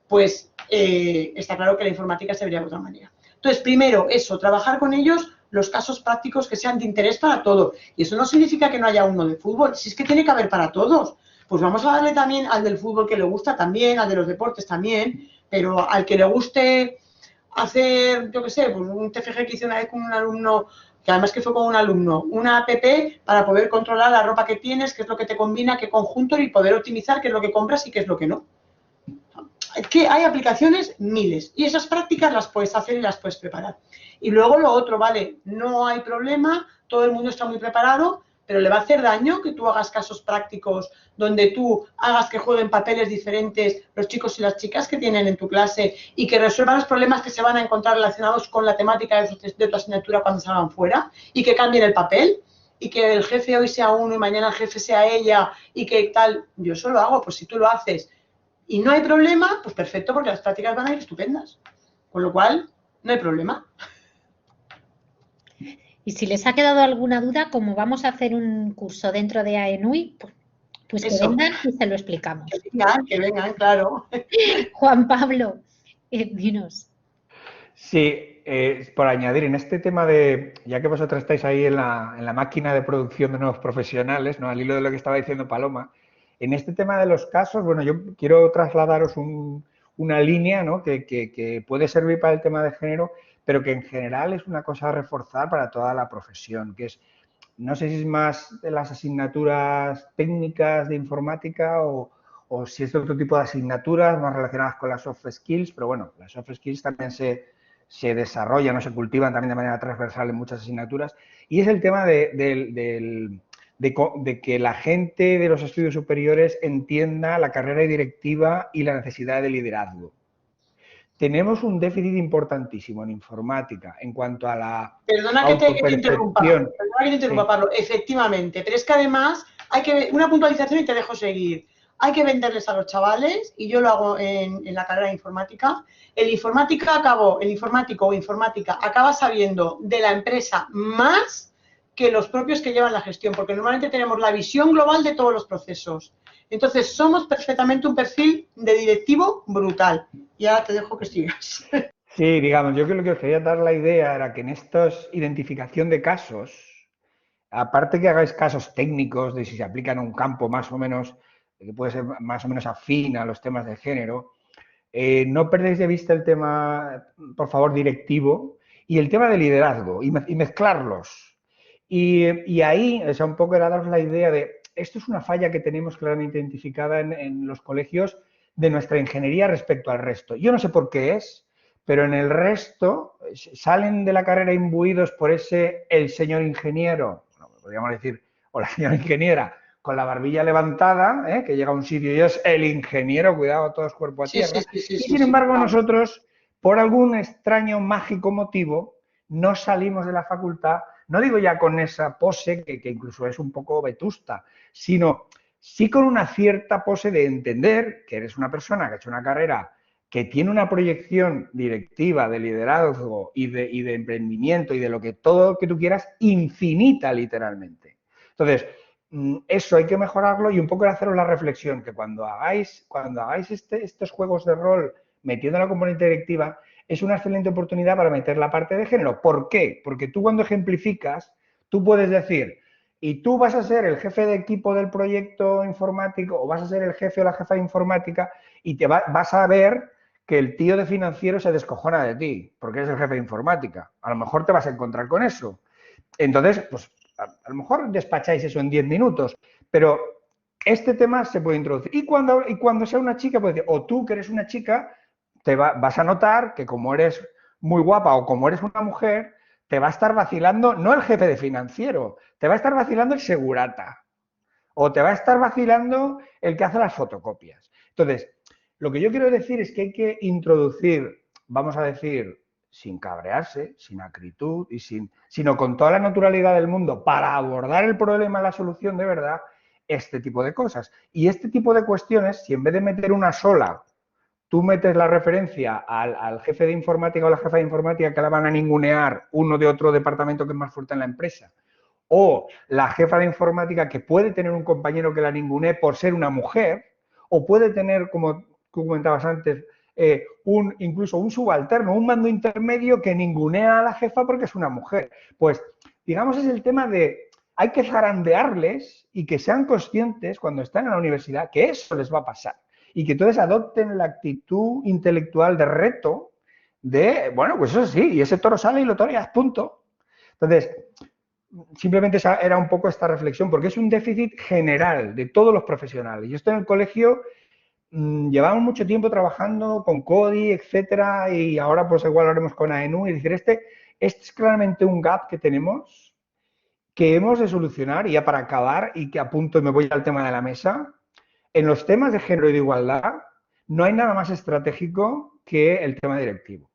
Speaker 5: pues está claro que la informática se vería de otra manera. Entonces, primero, eso, trabajar con ellos los casos prácticos que sean de interés para todo. Y eso no significa que no haya uno de fútbol, si es que tiene que haber para todos. Pues vamos a darle también al del fútbol que le gusta también, al de los deportes también, pero al que le guste hacer, yo qué sé, pues un TFG que hice una vez con un alumno, que además que fue con un alumno, una app para poder controlar la ropa que tienes, qué es lo que te combina, qué conjunto y poder optimizar qué es lo que compras y qué es lo que no. Es que hay aplicaciones miles y esas prácticas las puedes hacer y las puedes preparar. Y luego lo otro, vale, no hay problema, todo el mundo está muy preparado, pero le va a hacer daño que tú hagas casos prácticos donde tú hagas que jueguen papeles diferentes los chicos y las chicas que tienen en tu clase y que resuelvan los problemas que se van a encontrar relacionados con la temática de tu asignatura cuando salgan fuera y que cambien el papel y que el jefe hoy sea uno y mañana el jefe sea ella y que tal. Yo eso lo hago, pues si tú lo haces y no hay problema, pues perfecto, porque las prácticas van a ir estupendas. Con lo cual, no hay problema.
Speaker 1: Y si les ha quedado alguna duda, como vamos a hacer un curso dentro de AENUI, pues que vengan y se lo explicamos.
Speaker 5: Que vengan, claro.
Speaker 1: Juan Pablo, dinos.
Speaker 3: Sí, por añadir, en este tema de, ya que vosotros estáis ahí en la máquina de producción de nuevos profesionales, ¿no? Al hilo de lo que estaba diciendo Paloma, en este tema de los casos, bueno, yo quiero trasladaros una línea, ¿no? que puede servir para el tema de género, pero que en general es una cosa a reforzar para toda la profesión, que es, no sé si es más de las asignaturas técnicas de informática o si es de otro tipo de asignaturas más relacionadas con las soft skills, pero bueno, las soft skills también se desarrollan o se cultivan también de manera transversal en muchas asignaturas, y es el tema de que la gente de los estudios superiores entienda la carrera directiva y la necesidad de liderazgo. Tenemos un déficit importantísimo en informática en cuanto a la
Speaker 5: Perdona que te interrumpa, Pablo, efectivamente, pero es que además hay que una puntualización y te dejo seguir. Hay que venderles a los chavales, y yo lo hago en la carrera de informática. El informático o informática acaba sabiendo de la empresa más que los propios que llevan la gestión, porque normalmente tenemos la visión global de todos los procesos. Entonces, somos perfectamente un perfil de directivo brutal. Y ahora te dejo que sigas.
Speaker 3: Sí, digamos, yo creo que lo que os quería dar la idea era que en esta identificación de casos, aparte que hagáis casos técnicos de si se aplican a un campo más o menos, que puede ser más o menos afín a los temas de género, no perdéis de vista el tema, por favor, directivo y el tema de liderazgo y mezclarlos. Y ahí, o sea, un poco era daros la idea de, esto es una falla que tenemos claramente identificada en los colegios de nuestra ingeniería respecto al resto. Yo no sé por qué es, pero en el resto salen de la carrera imbuidos por ese el señor ingeniero, bueno, podríamos decir, o la señora ingeniera, con la barbilla levantada, que llega a un sitio y es el ingeniero, cuidado, todos cuerpo a tierra. Y sin embargo nosotros, por algún extraño, mágico motivo, no salimos de la facultad, no digo ya con esa pose, que incluso es un poco vetusta, sino sí con una cierta pose de entender que eres una persona que ha hecho una carrera que tiene una proyección directiva de liderazgo y de emprendimiento y de lo que todo lo que tú quieras, infinita literalmente. Entonces, eso hay que mejorarlo y un poco haceros la reflexión que cuando hagáis estos juegos de rol metiendo la componente directiva, es una excelente oportunidad para meter la parte de género. ¿Por qué? Porque tú cuando ejemplificas, tú puedes decir, y tú vas a ser el jefe de equipo del proyecto informático o vas a ser el jefe o la jefa de informática y vas a ver que el tío de financiero se descojona de ti porque eres el jefe de informática. A lo mejor te vas a encontrar con eso. Entonces, pues a lo mejor despacháis eso en 10 minutos, pero este tema se puede introducir. Y cuando sea una chica, puede decir, o tú que eres una chica, vas a notar que como eres muy guapa o como eres una mujer, te va a estar vacilando, no el jefe de financiero, te va a estar vacilando el segurata. O te va a estar vacilando el que hace las fotocopias. Entonces, lo que yo quiero decir es que hay que introducir, vamos a decir, sin cabrearse, sin acritud, sino con toda la naturalidad del mundo para abordar el problema, la solución de verdad, este tipo de cosas. Y este tipo de cuestiones, si en vez de meter una sola tú metes la referencia al jefe de informática o la jefa de informática que la van a ningunear uno de otro departamento que es más fuerte en la empresa, o la jefa de informática que puede tener un compañero que la ningunee por ser una mujer, o puede tener, como tú comentabas antes, incluso un subalterno, un mando intermedio que ningunea a la jefa porque es una mujer. Pues, digamos, es el tema de hay que zarandearles y que sean conscientes cuando están en la universidad que eso les va a pasar y que entonces adopten la actitud intelectual de reto de, bueno, pues eso sí, y ese toro sale y lo toreas, punto. Entonces, simplemente esa era un poco esta reflexión, porque es un déficit general de todos los profesionales. Yo estoy en el colegio, llevamos mucho tiempo trabajando con CODI, etcétera, y ahora pues igual lo haremos con AENU, y decir, este es claramente un gap que tenemos que hemos de solucionar, y ya para acabar, y que apunto y me voy al tema de la mesa, en los temas de género y de igualdad no hay nada más estratégico que el tema directivo.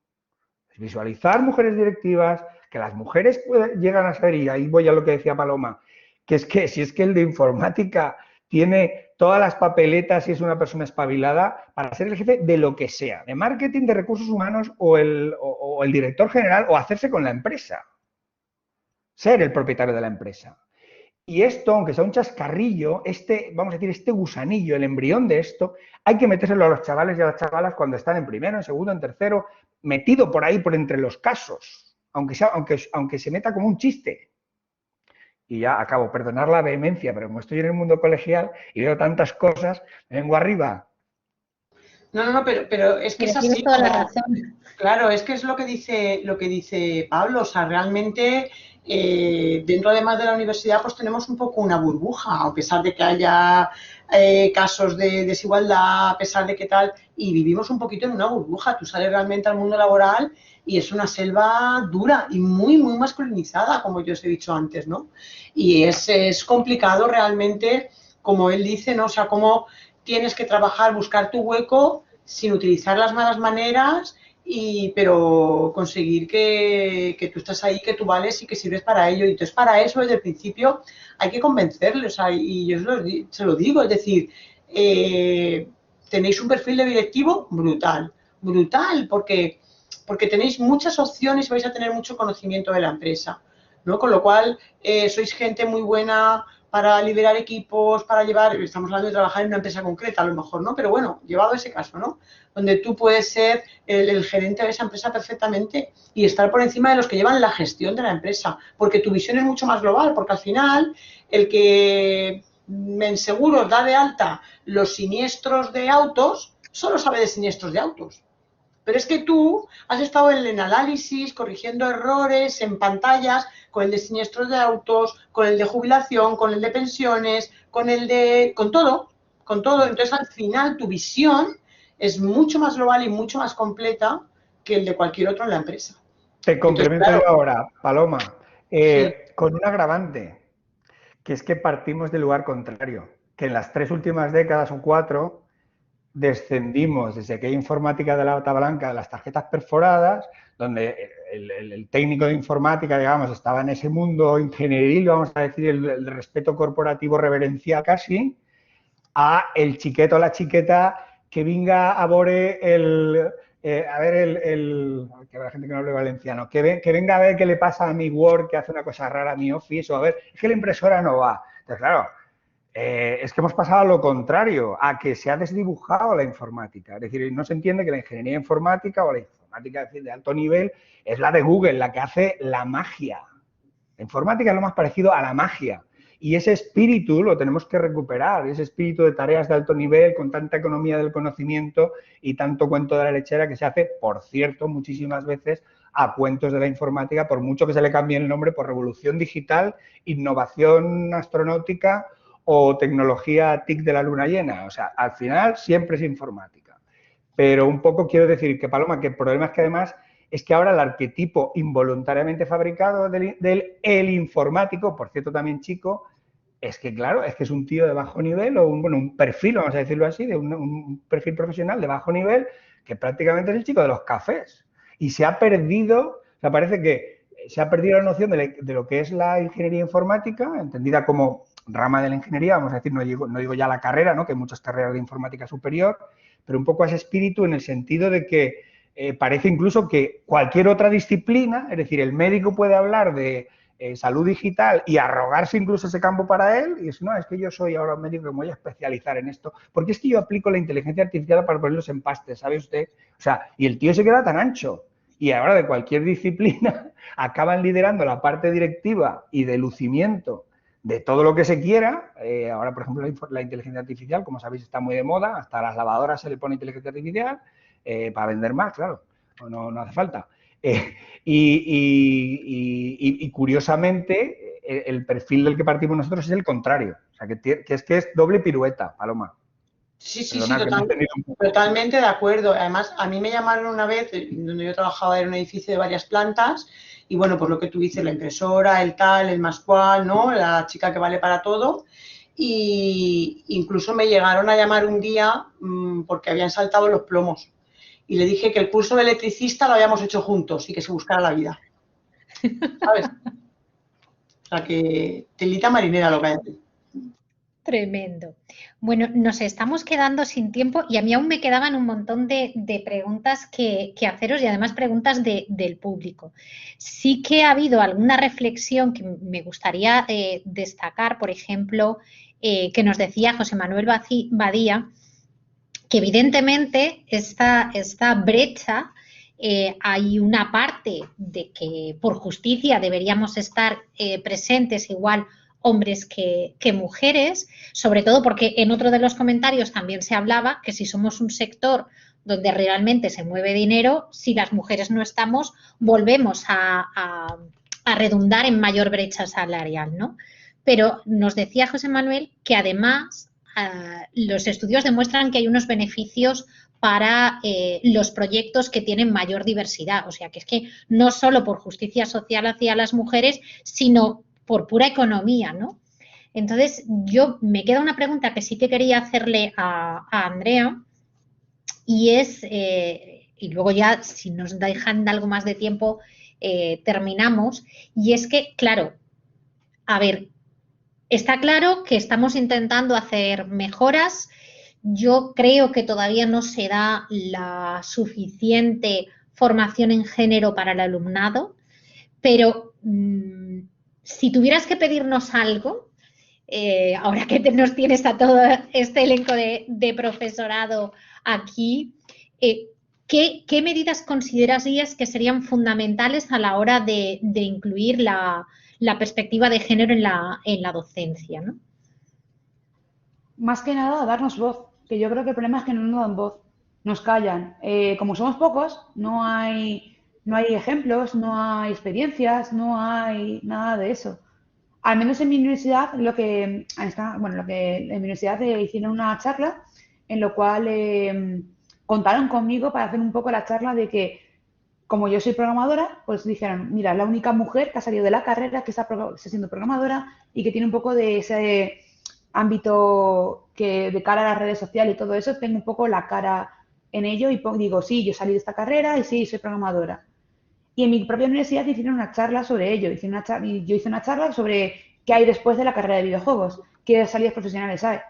Speaker 3: Visualizar mujeres directivas, que las mujeres llegan a ser, y ahí voy a lo que decía Paloma, que es que si es que el de informática tiene todas las papeletas y es una persona espabilada para ser el jefe de lo que sea, de marketing, de recursos humanos o el director general, o hacerse con la empresa, ser el propietario de la empresa. Y esto, aunque sea un chascarrillo, vamos a decir, este gusanillo, el embrión de esto, hay que metérselo a los chavales y a las chavalas cuando están en primero, en segundo, en tercero, metido por ahí, por entre los casos, aunque se meta como un chiste. Y ya acabo, perdonar la vehemencia, pero como estoy en el mundo colegial y veo tantas cosas, me vengo arriba.
Speaker 5: No, pero es que es así.
Speaker 1: Tienes toda la razón.
Speaker 5: Claro, es que es lo que dice Pablo, o sea, realmente dentro además de la universidad pues tenemos un poco una burbuja, a pesar de que haya casos de desigualdad, a pesar de que tal, y vivimos un poquito en una burbuja. Tú sales realmente al mundo laboral y es una selva dura y muy, muy masculinizada, como yo os he dicho antes, ¿no? Y es complicado realmente, como él dice, ¿no? O sea, cómo tienes que trabajar, buscar tu hueco sin utilizar las malas maneras, pero conseguir que tú estás ahí, que tú vales y que sirves para ello. Y entonces para eso desde el principio hay que convencerles, o sea, y yo se lo digo, es decir, tenéis un perfil de directivo brutal, porque tenéis muchas opciones y vais a tener mucho conocimiento de la empresa, ¿no? Con lo cual sois gente muy buena para liderar equipos, para llevar, estamos hablando de trabajar en una empresa concreta a lo mejor, ¿no? Pero bueno, llevado a ese caso, ¿no? Donde tú puedes ser el gerente de esa empresa perfectamente y estar por encima de los que llevan la gestión de la empresa, porque tu visión es mucho más global, porque al final el que en seguros da de alta los siniestros de autos, solo sabe de siniestros de autos. Pero es que tú has estado en el análisis, corrigiendo errores en pantallas, con el de siniestros de autos, con el de jubilación, con el de pensiones, con todo. Entonces, al final, tu visión es mucho más global y mucho más completa que el de cualquier otro en la empresa.
Speaker 3: Te complemento yo ahora, Paloma,
Speaker 5: sí.
Speaker 3: con un agravante, que es que partimos del lugar contrario, que en las 3 últimas décadas o 4 descendimos desde que hay informática de la bata blanca de las tarjetas perforadas, donde el técnico de informática, digamos, estaba en ese mundo ingenieril, vamos a decir, el respeto corporativo reverencial casi, a el chiqueto o la chiqueta que venga a veure que habrá gente que no hable valenciano, que venga a ver qué le pasa a mi Word, que hace una cosa rara a mi Office, o a ver, es que la impresora no va. Entonces, claro, es que hemos pasado a lo contrario, a que se ha desdibujado la informática. Es decir, no se entiende que la ingeniería informática o la informática de alto nivel es la de Google, la que hace la magia. La informática es lo más parecido a la magia. Y ese espíritu lo tenemos que recuperar, ese espíritu de tareas de alto nivel, con tanta economía del conocimiento y tanto cuento de la lechera que se hace, por cierto, muchísimas veces a cuentos de la informática, por mucho que se le cambie el nombre por revolución digital, innovación astronáutica o tecnología TIC de la luna llena. O sea, al final siempre es informática. Pero un poco quiero decir que, Paloma, que el problema es que además es que ahora el arquetipo involuntariamente fabricado del informático, por cierto también chico, es que claro, es que es un tío de bajo nivel o un perfil, vamos a decirlo así, de un perfil profesional de bajo nivel que prácticamente es el chico de los cafés. Y se ha perdido, o sea, parece que se ha perdido la noción de lo que es la ingeniería informática, entendida como rama de la ingeniería, vamos a decir, no digo ya la carrera, ¿no? Que hay muchas carreras de informática superior, pero un poco a ese espíritu en el sentido de que parece incluso que cualquier otra disciplina, es decir, el médico puede hablar de salud digital y arrogarse incluso ese campo para él y decir, no, es que yo soy ahora un médico que me voy a especializar en esto, porque es que yo aplico la inteligencia artificial para ponerlos en pastes, ¿sabe usted? O sea, y el tío se queda tan ancho. Y ahora de cualquier disciplina acaban liderando la parte directiva y de lucimiento de todo lo que se quiera. Ahora, por ejemplo, la inteligencia artificial, como sabéis, está muy de moda. Hasta a las lavadoras se le pone inteligencia artificial para vender más, claro. No hace falta. Y curiosamente, el perfil del que partimos nosotros es el contrario. O sea, que es doble pirueta, Paloma.
Speaker 5: Sí,
Speaker 3: Perdona,
Speaker 5: totalmente de acuerdo. Además, a mí me llamaron una vez, donde yo trabajaba en un edificio de varias plantas, y bueno, pues lo que tú dices, la impresora, el tal, el más cual, ¿no? La chica que vale para todo. Y incluso me llegaron a llamar un día porque habían saltado los plomos. Y le dije que el curso de electricista lo habíamos hecho juntos y que se buscara la vida. ¿Sabes? O sea, que telita marinera lo que hay aquí.
Speaker 1: Tremendo. Bueno, nos estamos quedando sin tiempo y a mí aún me quedaban un montón de preguntas que haceros y además preguntas del público. Sí que ha habido alguna reflexión que me gustaría destacar, por ejemplo, que nos decía José Manuel Badía, que evidentemente esta brecha hay una parte de que por justicia deberíamos estar presentes igual hombres que mujeres, sobre todo porque en otro de los comentarios también se hablaba que si somos un sector donde realmente se mueve dinero, si las mujeres no estamos, volvemos a redundar en mayor brecha salarial, ¿no? Pero nos decía José Manuel que además los estudios demuestran que hay unos beneficios para los proyectos que tienen mayor diversidad. O sea, que es que no solo por justicia social hacia las mujeres, sino por pura economía, ¿no? Entonces, yo me queda una pregunta que sí que quería hacerle a Andrea y es, y luego ya si nos dejan algo más de tiempo, terminamos, y es que, claro, a ver, está claro que estamos intentando hacer mejoras. Yo creo que todavía no se da la suficiente formación en género para el alumnado, pero si tuvieras que pedirnos algo, ahora que nos tienes a todo este elenco de profesorado aquí, ¿qué medidas considerarías que serían fundamentales a la hora de incluir la perspectiva de género en la docencia, ¿no?
Speaker 6: Más que nada, darnos voz, que yo creo que el problema es que no nos dan voz, nos callan. Como somos pocos, no hay ejemplos, no hay experiencias, no hay nada de eso. Al menos en mi universidad, en mi universidad hicieron una charla en lo cual contaron conmigo para hacer un poco la charla de que, como yo soy programadora, pues dijeron, mira, la única mujer que ha salido de la carrera, que está siendo programadora y que tiene un poco de ese ámbito que de cara a las redes sociales y todo eso, tengo un poco la cara en ello y digo, sí, yo salí de esta carrera y sí, soy programadora. Y en mi propia universidad hicieron una charla sobre ello. Y yo hice una charla sobre qué hay después de la carrera de videojuegos, qué salidas profesionales hay.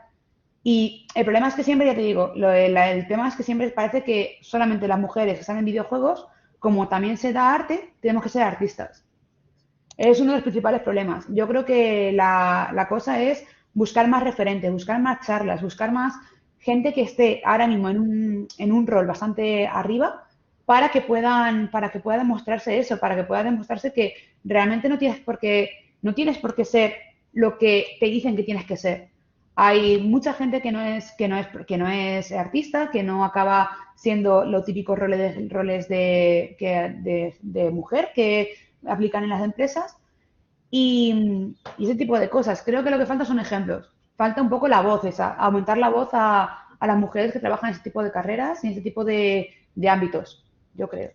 Speaker 6: Y el problema es que siempre, ya te digo, el tema es que siempre parece que solamente las mujeres que están en videojuegos, como también se da arte, tenemos que ser artistas. Es uno de los principales problemas. Yo creo que la cosa es buscar más referentes, buscar más charlas, buscar más gente que esté ahora mismo en un rol bastante arriba para que pueda demostrarse eso, para que pueda demostrarse que realmente no tienes por qué ser lo que te dicen que tienes que ser. Hay mucha gente que no es artista, que no acaba siendo los típicos roles de mujer que aplican en las empresas y ese tipo de cosas. Creo que lo que falta son ejemplos. Falta un poco la voz aumentar la voz a las mujeres que trabajan en ese tipo de carreras y en ese tipo de ámbitos, yo creo.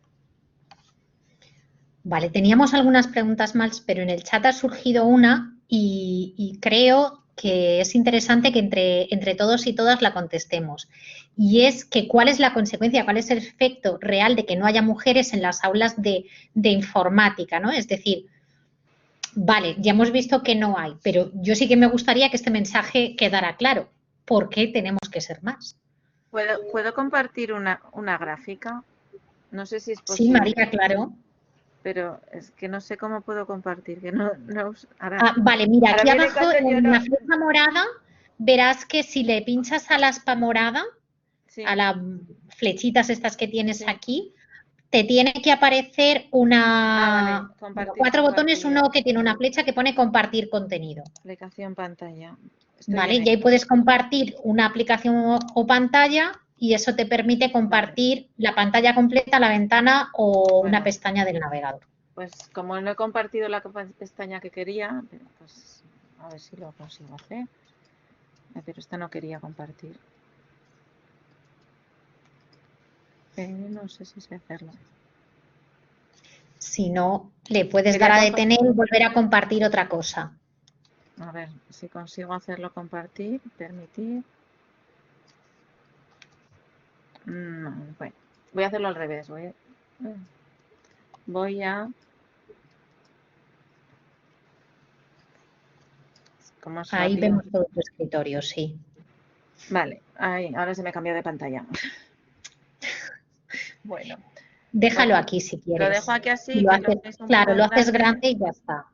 Speaker 1: Vale, teníamos algunas preguntas más, pero en el chat ha surgido una y creo que es interesante que entre todos y todas la contestemos. Y es que cuál es la consecuencia, cuál es el efecto real de que no haya mujeres en las aulas de informática, ¿no? Es decir, vale, ya hemos visto que no hay, pero yo sí que me gustaría que este mensaje quedara claro. ¿Por qué tenemos que ser más?
Speaker 4: ¿Puedo compartir una gráfica? No sé si es
Speaker 1: Sí,
Speaker 4: posible.
Speaker 1: María, claro.
Speaker 4: Pero es que no sé cómo puedo compartir, que no
Speaker 1: Ah, vale, mira,
Speaker 4: ahora
Speaker 1: aquí
Speaker 4: viene
Speaker 1: abajo
Speaker 4: cuando yo
Speaker 1: en
Speaker 4: no-
Speaker 1: la flecha morada verás que si le pinchas a la aspa morada,
Speaker 4: Sí,
Speaker 1: a las flechitas estas que tienes
Speaker 4: sí.
Speaker 1: aquí, te tiene que aparecer
Speaker 4: Vale, compartir
Speaker 1: 4 botones,
Speaker 4: pantalla.
Speaker 1: uno que tiene una flecha que pone compartir contenido.
Speaker 4: Aplicación pantalla. Estoy
Speaker 1: ¿Vale?
Speaker 4: en
Speaker 1: Y ahí
Speaker 4: ello.
Speaker 1: puedes compartir una aplicación o pantalla y eso te permite compartir la pantalla completa, la ventana o una
Speaker 4: Bueno.
Speaker 1: pestaña del navegador.
Speaker 4: Pues como no he compartido la pestaña que quería, pues a ver si lo consigo hacer. Pero esta no quería compartir. No sé si sé hacerlo.
Speaker 1: Si no, le puedes
Speaker 4: Quería
Speaker 1: dar a detener y volver a compartir otra cosa.
Speaker 4: A ver si consigo hacerlo compartir, permitir. No, bueno, voy a hacerlo al revés. Voy a... ¿Cómo es
Speaker 1: Ahí
Speaker 4: rápido?
Speaker 1: vemos todo tu escritorio, sí.
Speaker 4: Vale, ahí, ahora se me cambió de pantalla. Bueno.
Speaker 1: Déjalo
Speaker 4: Pues,
Speaker 1: aquí si quieres.
Speaker 4: lo dejo aquí así,
Speaker 1: Y lo
Speaker 4: que
Speaker 1: haces,
Speaker 4: lo veis un
Speaker 1: claro,
Speaker 4: poco
Speaker 1: lo haces grande y ya está.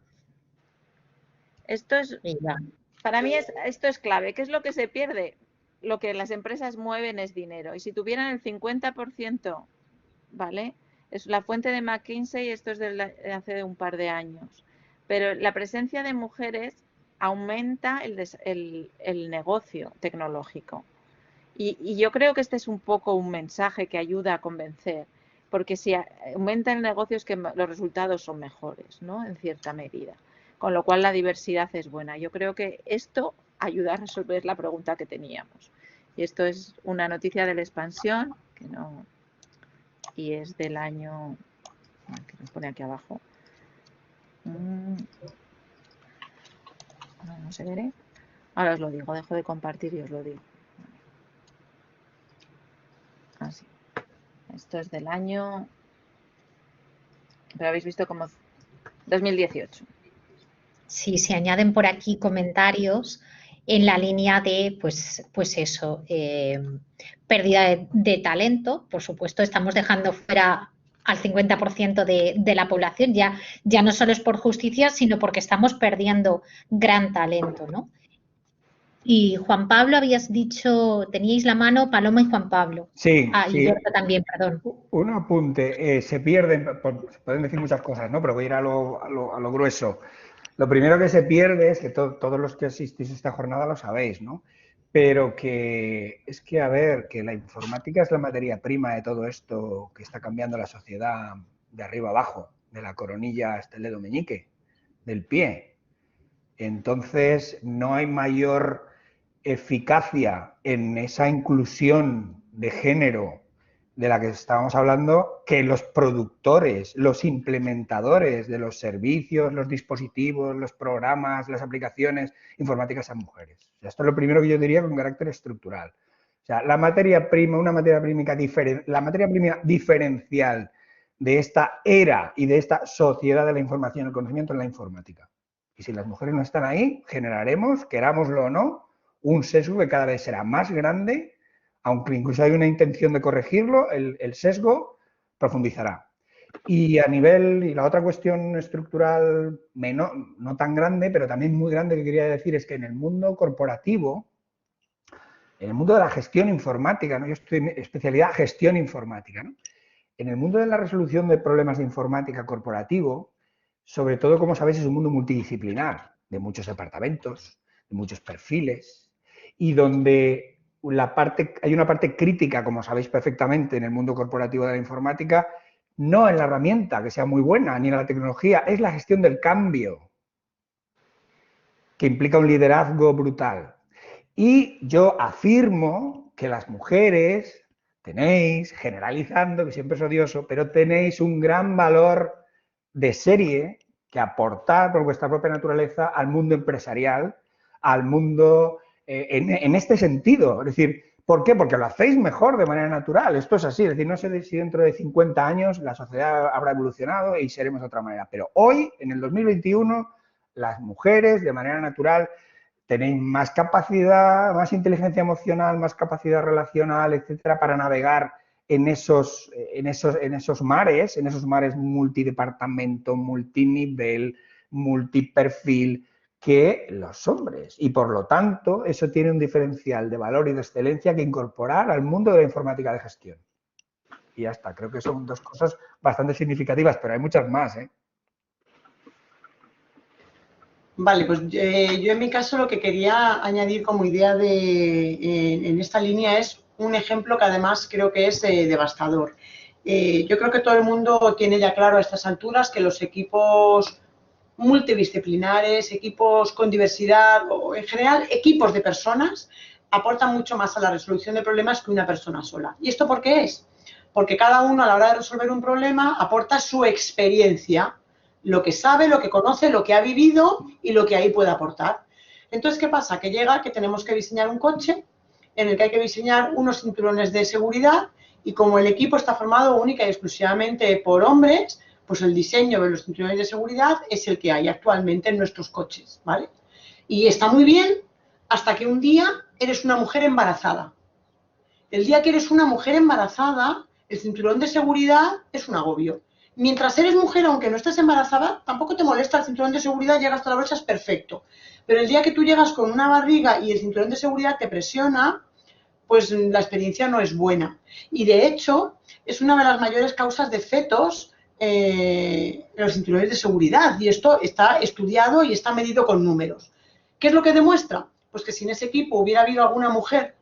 Speaker 4: Esto es,
Speaker 1: Y ya.
Speaker 4: para mí esto es clave. ¿Qué es lo que se pierde? Lo que las empresas mueven es dinero. Y si tuvieran el 50%, ¿vale? Es la fuente de McKinsey, esto es de hace un par de años. Pero la presencia de mujeres aumenta el negocio tecnológico. Y yo creo que este es un poco un mensaje que ayuda a convencer, porque si aumenta el negocio es que los resultados son mejores, ¿no? En cierta medida. Con lo cual la diversidad es buena. Yo creo que esto ayuda a resolver la pregunta que teníamos. Y esto es una noticia de la expansión, que no, y es del año, que nos pone aquí abajo. No se veré. Ahora os lo digo, dejo de compartir y os lo digo. Así. Esto es del año, pero habéis visto como 2018.
Speaker 1: Sí, se añaden por aquí comentarios en la línea de, pues eso, pérdida de talento. Por supuesto, estamos dejando fuera al 50% de la población. Ya no solo es por justicia, sino porque estamos perdiendo gran talento, ¿no? Y Juan Pablo, habías dicho, teníais la mano Paloma y Juan Pablo.
Speaker 3: Sí,
Speaker 1: Ah,
Speaker 3: sí.
Speaker 1: y Berta también, perdón.
Speaker 3: Un apunte. Se pierden, se pueden decir muchas cosas, ¿no? Pero voy a ir a lo grueso. Lo primero que se pierde es que todos los que asistís a esta jornada lo sabéis, ¿no? Pero que es que, a ver, que la informática es la materia prima de todo esto que está cambiando la sociedad de arriba abajo, de la coronilla hasta el dedo meñique, del pie. Entonces, no hay mayor eficacia en esa inclusión de género de la que estábamos hablando que los productores, los implementadores de los servicios, los dispositivos, los programas, las aplicaciones informáticas a mujeres. O sea, esto es lo primero que yo diría con carácter estructural. O sea, la materia prima diferencial de esta era y de esta sociedad de la información y el conocimiento es la informática. Y si las mujeres no están ahí, generaremos, querámoslo o no, un sesgo que cada vez será más grande, aunque incluso hay una intención de corregirlo, el sesgo profundizará. Y a nivel, y la otra cuestión estructural, no tan grande, pero también muy grande que quería decir, es que en el mundo corporativo, en el mundo de la gestión informática, ¿no? Yo estoy en especialidad gestión informática, ¿no? En el mundo de la resolución de problemas de informática corporativo, sobre todo, como sabéis, es un mundo multidisciplinar, de muchos departamentos, de muchos perfiles, y donde hay una parte crítica, como sabéis perfectamente, en el mundo corporativo de la informática, no en la herramienta, que sea muy buena, ni en la tecnología, es la gestión del cambio, que implica un liderazgo brutal. Y yo afirmo que las mujeres tenéis, generalizando, que siempre es odioso, pero tenéis un gran valor de serie que aportar por vuestra propia naturaleza al mundo empresarial, al mundo en este sentido. Es decir, ¿por qué? Porque lo hacéis mejor de manera natural. Esto es así. Es decir, no sé si dentro de 50 años la sociedad habrá evolucionado y seremos de otra manera. Pero hoy, en el 2021, las mujeres, de manera natural, tenéis más capacidad, más inteligencia emocional, más capacidad relacional, etcétera, para navegar en esos mares multidepartamento, multinivel, multiperfil, que los hombres. Y por lo tanto, eso tiene un diferencial de valor y de excelencia que incorporar al mundo de la informática de gestión. Y ya está. Creo que son dos cosas bastante significativas, pero hay muchas más, ¿eh?
Speaker 5: Vale, pues yo en mi caso lo que quería añadir como idea en esta línea es un ejemplo que además creo que es devastador. Yo creo que todo el mundo tiene ya claro a estas alturas que los equipos multidisciplinares, equipos con diversidad o en general equipos de personas aportan mucho más a la resolución de problemas que una persona sola. ¿Y esto por qué es? Porque cada uno a la hora de resolver un problema aporta su experiencia, lo que sabe, lo que conoce, lo que ha vivido y lo que ahí puede aportar. Entonces, ¿qué pasa? Que llega que tenemos que diseñar un coche en el que hay que diseñar unos cinturones de seguridad y como el equipo está formado única y exclusivamente por hombres, pues el diseño de los cinturones de seguridad es el que hay actualmente en nuestros coches, ¿vale? Y está muy bien hasta que un día eres una mujer embarazada. El día que eres una mujer embarazada, el cinturón de seguridad es un agobio. Mientras eres mujer, aunque no estés embarazada, tampoco te molesta el cinturón de seguridad, llegas hasta la brocha, es perfecto. Pero el día que tú llegas con una barriga y el cinturón de seguridad te presiona, pues la experiencia no es buena. Y de hecho, es una de las mayores causas de fetos los cinturones de seguridad. Y esto está estudiado y está medido con números. ¿Qué es lo que demuestra? Pues que si en ese equipo hubiera habido alguna mujer,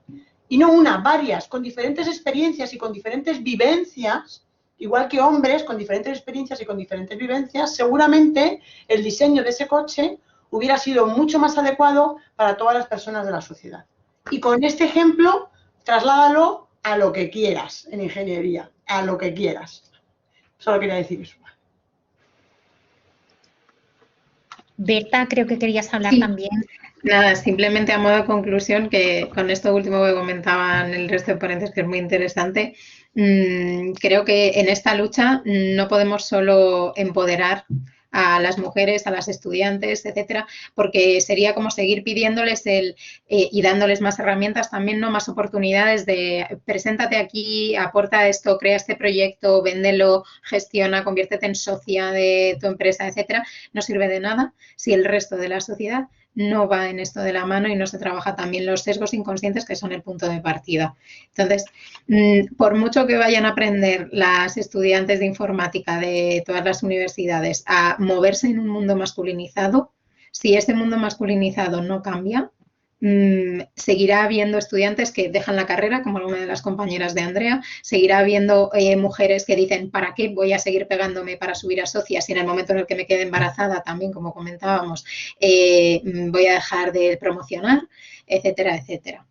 Speaker 5: y no una, varias, con diferentes experiencias y con diferentes vivencias, igual que hombres con diferentes experiencias y con diferentes vivencias, seguramente el diseño de ese coche hubiera sido mucho más adecuado para todas las personas de la sociedad. Y con este ejemplo, trasládalo a lo que quieras en ingeniería, a lo que quieras. Solo quería decir eso.
Speaker 1: Berta, creo que querías hablar también.
Speaker 2: Nada, simplemente a modo de conclusión, que con esto último que comentaban el resto de ponentes, que es muy interesante, creo que en esta lucha no podemos solo empoderar a las mujeres, a las estudiantes, etcétera, porque sería como seguir pidiéndoles y dándoles más herramientas, también no más oportunidades de preséntate aquí, aporta esto, crea este proyecto, véndelo, gestiona, conviértete en socia de tu empresa, etcétera. No sirve de nada si el resto de la sociedad no va en esto de la mano y no se trabaja también los sesgos inconscientes que son el punto de partida. Entonces, por mucho que vayan a aprender las estudiantes de informática de todas las universidades a moverse en un mundo masculinizado, si ese mundo masculinizado no cambia, seguirá habiendo estudiantes que dejan la carrera, como alguna de las compañeras de Andrea, seguirá habiendo mujeres que dicen, ¿para qué voy a seguir pegándome para subir a socias? Y en el momento en el que me quede embarazada, también, como comentábamos, voy a dejar de promocionar, etcétera, etcétera.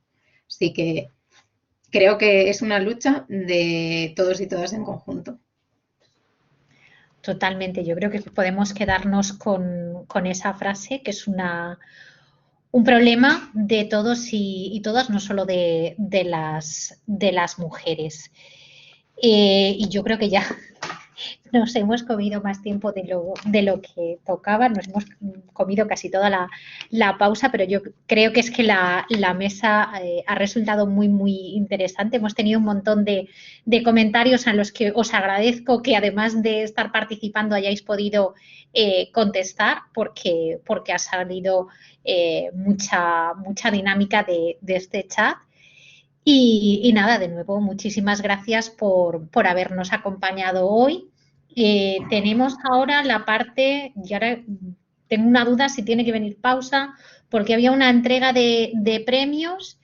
Speaker 2: Así que creo que es una lucha de todos y todas en conjunto.
Speaker 1: Totalmente. Yo creo que podemos quedarnos con esa frase, que es un problema de todos y todas, no solo de las mujeres. Y yo creo que ya nos hemos comido más tiempo de lo que tocaba, nos hemos comido casi toda la pausa, pero yo creo que es que la mesa ha resultado muy, muy interesante. Hemos tenido un montón de comentarios a los que os agradezco que además de estar participando hayáis podido contestar porque ha salido mucha dinámica de este chat. Y nada, de nuevo, muchísimas gracias por habernos acompañado hoy. Tenemos ahora la parte, y ahora tengo una duda si tiene que venir pausa, porque había una entrega de premios